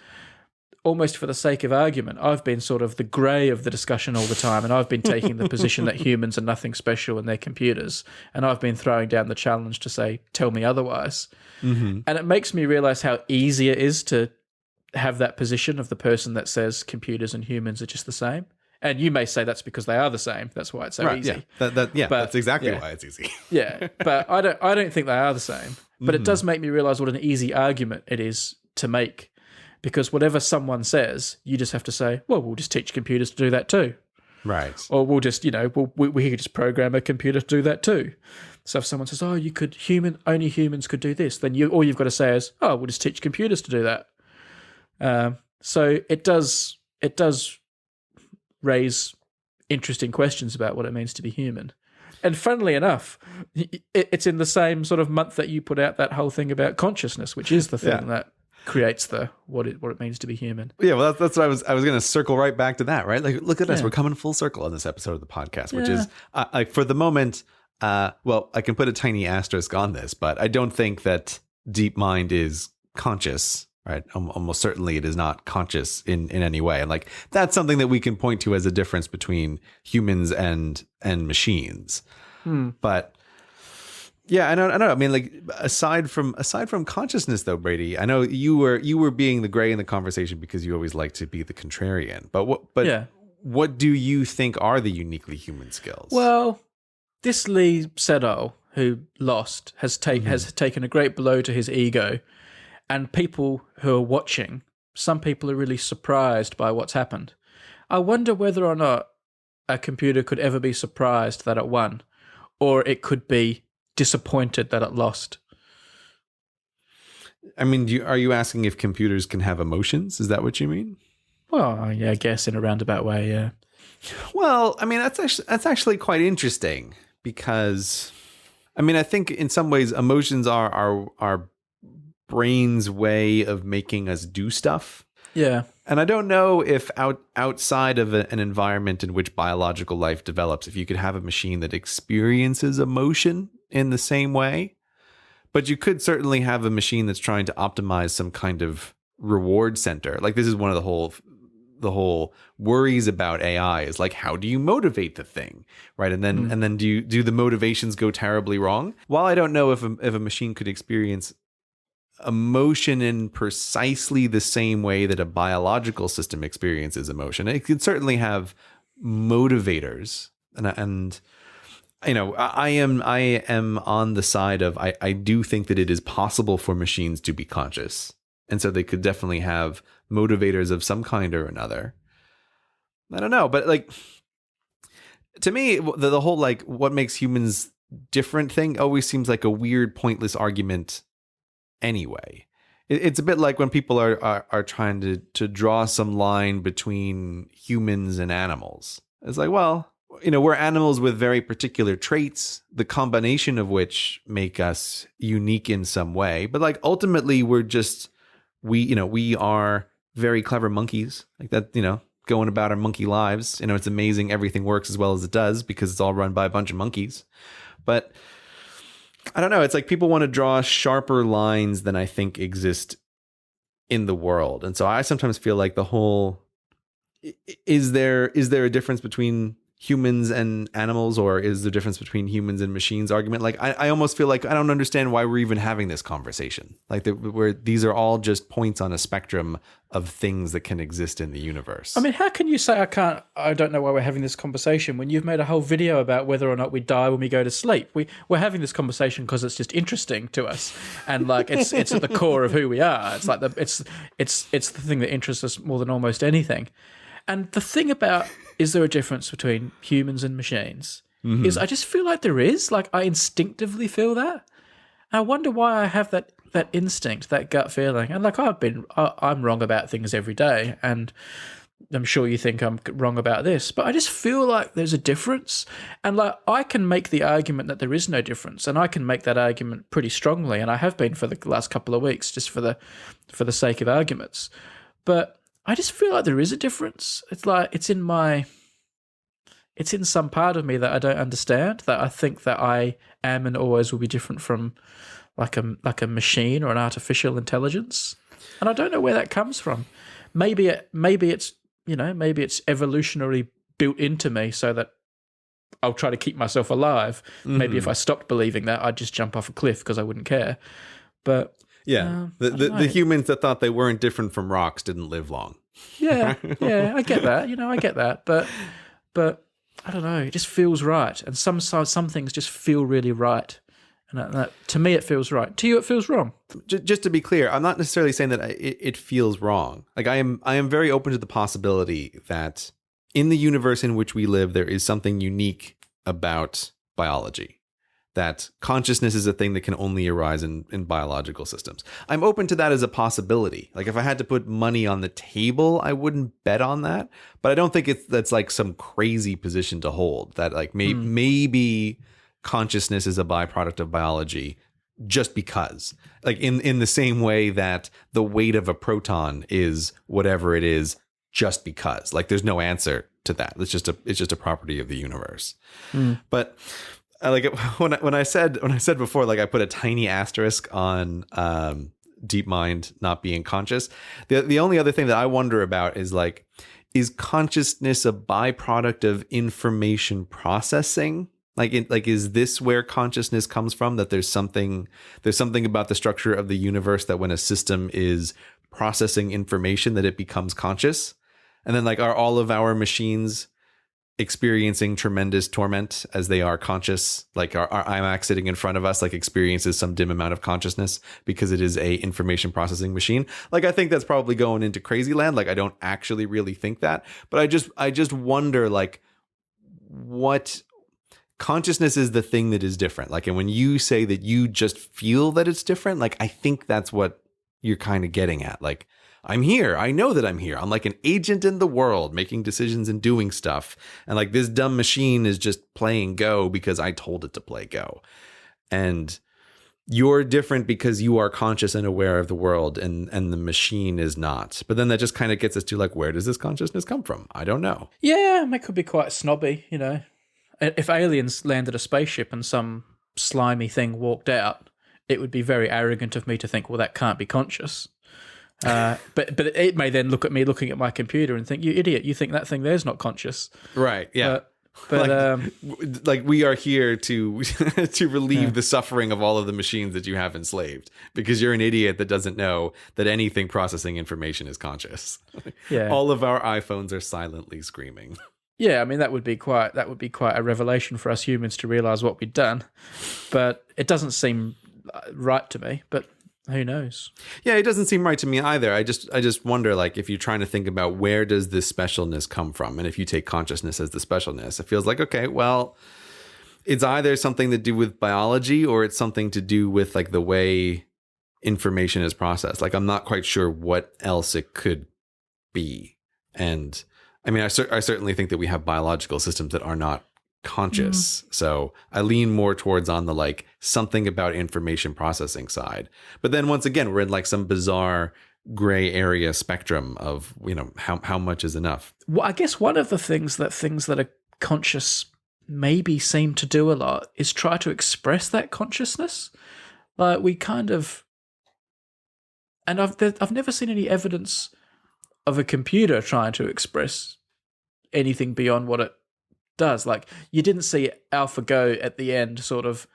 almost for the sake of argument, I've been sort of the grey of the discussion all the time, and I've been taking the position that humans are nothing special and they're computers, and I've been throwing down the challenge to say, tell me otherwise. Mm-hmm. And it makes me realise how easy it is to have that position of the person that says computers and humans are just the same. And you may say that's because they are the same. That's why it's so easy. Yeah, that's exactly why it's easy. Yeah, but I don't think they are the same. But it does make me realise what an easy argument it is to make. Because whatever someone says, you just have to say, well, we'll just teach computers to do that too. Right. Or we'll just, we could just program a computer to do that too. So if someone says, oh, only humans could do this, then all you've got to say is, oh, we'll just teach computers to do that. So it does raise interesting questions about what it means to be human. And funnily enough, it's in the same sort of month that you put out that whole thing about consciousness, which is the thing that creates what it means to be human. Yeah, well, that's what I was going to circle right back to that, right? Like, look at us, we're coming full circle on this episode of the podcast, which is like for the moment. Well, I can put a tiny asterisk on this, but I don't think that DeepMind is conscious, right? Almost certainly, it is not conscious in any way, and like that's something that we can point to as a difference between humans and machines. But yeah, I don't know. I mean, like aside from consciousness, though, Brady, I know you were being the gray in the conversation because you always like to be the contrarian. But what do you think are the uniquely human skills? Well, this Lee Sedol, who lost, has taken a great blow to his ego, and people who are watching, some people are really surprised by what's happened. I wonder whether or not a computer could ever be surprised that it won, or it could be disappointed that it lost. I mean, are you asking if computers can have emotions? Is that what you mean? Well, yeah, I guess in a roundabout way, yeah. Well, I mean, that's actually quite interesting because, I mean, I think in some ways emotions are our brain's way of making us do stuff. Yeah. And I don't know if outside of an environment in which biological life develops, if you could have a machine that experiences emotion in the same way. But you could certainly have a machine that's trying to optimize some kind of reward center. Like this is one of the whole worries about AI is like, how do you motivate the thing, right? And then do the motivations go terribly wrong? While I don't know if a machine could experience emotion in precisely the same way that a biological system experiences emotion, it could certainly have motivators. And you know, I am on the side of I do think that it is possible for machines to be conscious. And so they could definitely have motivators of some kind or another. I don't know, but like to me, the whole like what makes humans different thing always seems like a weird, pointless argument anyway. It's a bit like when people are trying to draw some line between humans and animals. It's like, well, you know, we're animals with very particular traits, the combination of which make us unique in some way. But like ultimately, we are very clever monkeys, like that, you know, going about our monkey lives. You know, it's amazing everything works as well as it does because it's all run by a bunch of monkeys. But I don't know. It's like people want to draw sharper lines than I think exist in the world. And so I sometimes feel like the whole, is there a difference between humans and animals, or is the difference between humans and machines argument? Like I almost feel like I don't understand why we're even having this conversation. Like where these are all just points on a spectrum of things that can exist in the universe. I mean, how can you say I don't know why we're having this conversation when you've made a whole video about whether or not we die when we go to sleep? We're having this conversation because it's just interesting to us, and like it's at the core of who we are. It's like it's the thing that interests us more than almost anything. And the thing about, is there a difference between humans and machines? Mm-hmm. Is I just feel like there is. Like I instinctively feel that. And I wonder why I have that instinct, that gut feeling. And like I'm wrong about things every day, and I'm sure you think I'm wrong about this, but I just feel like there's a difference. And like I can make the argument that there is no difference, and I can make that argument pretty strongly, and I have been for the last couple of weeks, just for the sake of arguments. But I just feel like there is a difference. It's like it's in my it's in some part of me that I don't understand, that I think that I am and always will be different from like a machine or an artificial intelligence. And I don't know where that comes from. Maybe it's maybe it's evolutionarily built into me so that I'll try to keep myself alive. Maybe if I stopped believing that, I'd just jump off a cliff because I wouldn't care. But yeah, the humans that thought they weren't different from rocks didn't live long. Yeah, I get that. I get that. But I don't know. It just feels right, and some things just feel really right. And that, to me, it feels right. To you, it feels wrong. Just to be clear, I'm not necessarily saying that it feels wrong. Like I am very open to the possibility that in the universe in which we live, there is something unique about biology. That consciousness is a thing that can only arise in biological systems. I'm open to that as a possibility. Like if I had to put money on the table, I wouldn't bet on that. But I don't think that's like some crazy position to hold. That like maybe consciousness is a byproduct of biology just because. Like in the same way that the weight of a proton is whatever it is just because. Like there's no answer to that. It's just a property of the universe. But I like it when I said before, like I put a tiny asterisk on DeepMind not being conscious. The only other thing that I wonder about is like, is consciousness a byproduct of information processing? Like is this where consciousness comes from? That there's something about the structure of the universe that when a system is processing information that it becomes conscious, and then like are all of our machines experiencing tremendous torment as they are conscious? Like our iMac sitting in front of us like experiences some dim amount of consciousness because it is a information processing machine. Like I think that's probably going into crazy land. Like I don't actually really think that, but I just wonder like what consciousness is the thing that is different. Like, and when you say that you just feel that it's different, like I think that's what you're kind of getting at. Like I'm here. I know that I'm here. I'm like an agent in the world making decisions and doing stuff. And like this dumb machine is just playing Go because I told it to play Go. And you're different because you are conscious and aware of the world and the machine is not. But then that just kind of gets us to like, where does this consciousness come from? I don't know. Yeah, that could be quite snobby, If aliens landed a spaceship and some slimy thing walked out, it would be very arrogant of me to think, well, that can't be conscious. But it may then look at me looking at my computer and think, you idiot, you think that thing there's not conscious. Right, yeah. But like we are here to to relieve the suffering of all of the machines that you have enslaved because you're an idiot that doesn't know that anything processing information is conscious. Yeah. All of our iPhones are silently screaming. Yeah, I mean that would be quite a revelation for us humans to realize what we'd done. But it doesn't seem right to me, but who knows? Yeah, it doesn't seem right to me either. I just wonder, like, if you're trying to think about where does this specialness come from, and if you take consciousness as the specialness, it feels like, okay, well, it's either something to do with biology or it's something to do with like the way information is processed. Like, I'm not quite sure what else it could be. And I mean, I certainly think that we have biological systems that are not conscious. So I lean more towards on the like something about information processing side. But then once again, we're in like some bizarre gray area spectrum of, how much is enough. Well, I guess one of the things that are conscious maybe seem to do a lot is try to express that consciousness. Like we kind of, and I've never seen any evidence of a computer trying to express anything beyond what it does. Like you didn't see AlphaGo at the end sort of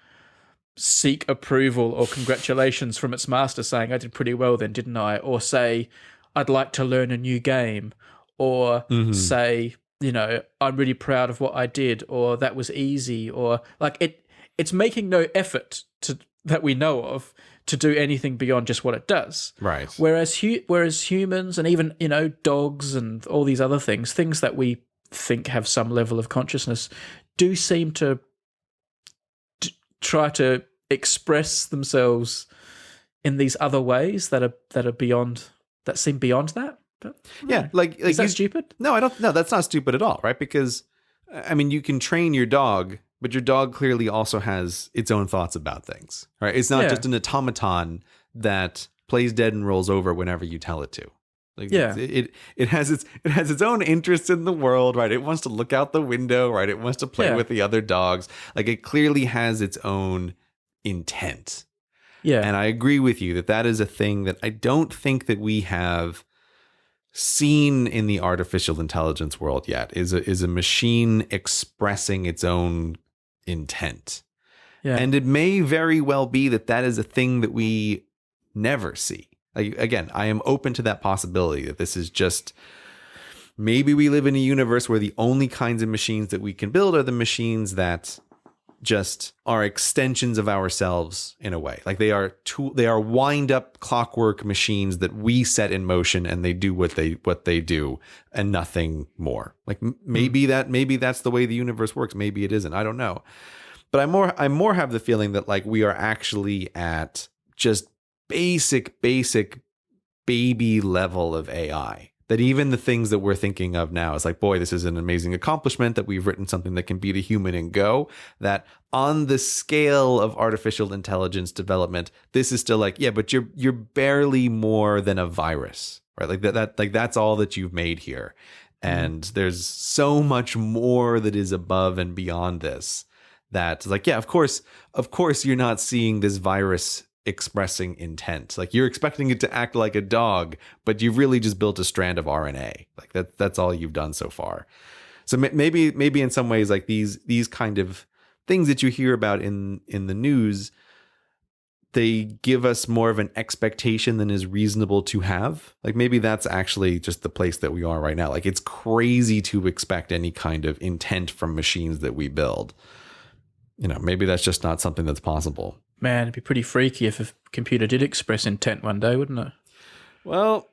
seek approval or congratulations from its master saying, I did pretty well then, didn't I? Or say, I'd like to learn a new game. Or say, I'm really proud of what I did, or that was easy, or like it's making no effort that we know of to do anything beyond just what it does. Right. Whereas humans and even, dogs and all these other things that we think have some level of consciousness do seem to try to express themselves in these other ways that are beyond, that seem beyond that. But yeah, like is that stupid? No, I don't. No, that's not stupid at all, right? Because I mean, you can train your dog, but your dog clearly also has its own thoughts about things, right? It's not just an automaton that plays dead and rolls over whenever you tell it to. Like Yeah. it has its own interests in the world, right? It wants to look out the window, right? It wants to play Yeah. with the other dogs. Like it clearly has its own intent. Yeah. And I agree with you that that is a thing that I don't think that we have seen in the artificial intelligence world yet, is a machine expressing its own intent. Yeah. And it may very well be that that is a thing that we never see. Like, again, I am open to that possibility that this is just, maybe we live in a universe where the only kinds of machines that we can build are the machines that just are extensions of ourselves in a way. Like they are wind up clockwork machines that we set in motion and they do what they do and nothing more. Like maybe that's the way the universe works. Maybe it isn't. I don't know. But I more have the feeling that like we are actually at just basic baby level of AI. That even the things that we're thinking of now is like, boy, this is an amazing accomplishment that we've written something that can beat a human and go. That on the scale of artificial intelligence development, this is still like, yeah, but you're barely more than a virus, right? Like that like that's all that you've made here. And there's so much more that is above and beyond this. That's like, yeah, of course you're not seeing this virus expressing intent. Like you're expecting it to act like a dog, but you've really just built a strand of RNA. Like that's all you've done so far. So maybe in some ways, like these kind of things that you hear about in the news, they give us more of an expectation than is reasonable to have. Like maybe that's actually just the place that we are right now. Like it's crazy to expect any kind of intent from machines that we build. You know, maybe that's just not something that's possible. Man, it'd be pretty freaky if a computer did express intent one day, wouldn't it? Well,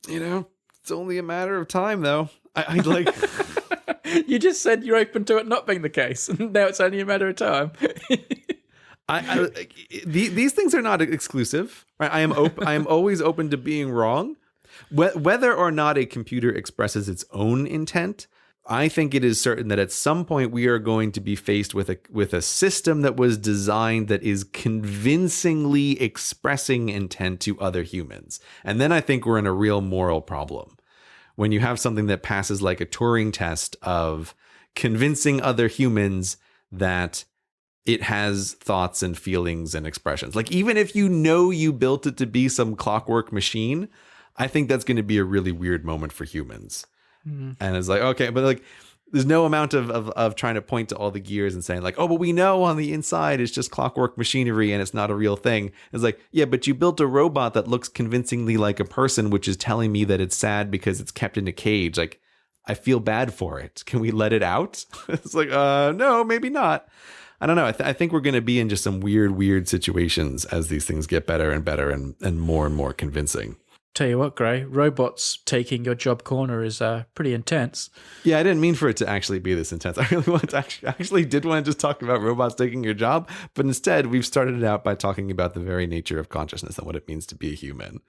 you know, it's only a matter of time, though. I'd like. You just said you're open to it not being the case, and now it's only a matter of time. These things are not exclusive, right? I am always open to being wrong. Whether or not a computer expresses its own intent, I think it is certain that at some point we are going to be faced with a system that was designed that is convincingly expressing intent to other humans. And then I think we're in a real moral problem. When you have something that passes like a Turing test of convincing other humans that it has thoughts and feelings and expressions. Like even if you know you built it to be some clockwork machine, I think that's going to be a really weird moment for humans. And it's like, okay, but like there's no amount of trying to point to all the gears and saying like, oh, but we know on the inside it's just clockwork machinery and it's not a real thing. It's like, yeah, but you built a robot that looks convincingly like a person, which is telling me that it's sad because it's kept in a cage. Like, I feel bad for it. Can we let it out? It's like, no, maybe not. I don't know. I think we're going to be in just some weird situations as these things get better and better and more convincing. Tell you what, Gray, robots taking your job corner is pretty intense. Yeah, I didn't mean for it to actually be this intense. I really want to actually did want to just talk about robots taking your job, but instead we've started it out by talking about the very nature of consciousness and what it means to be a human.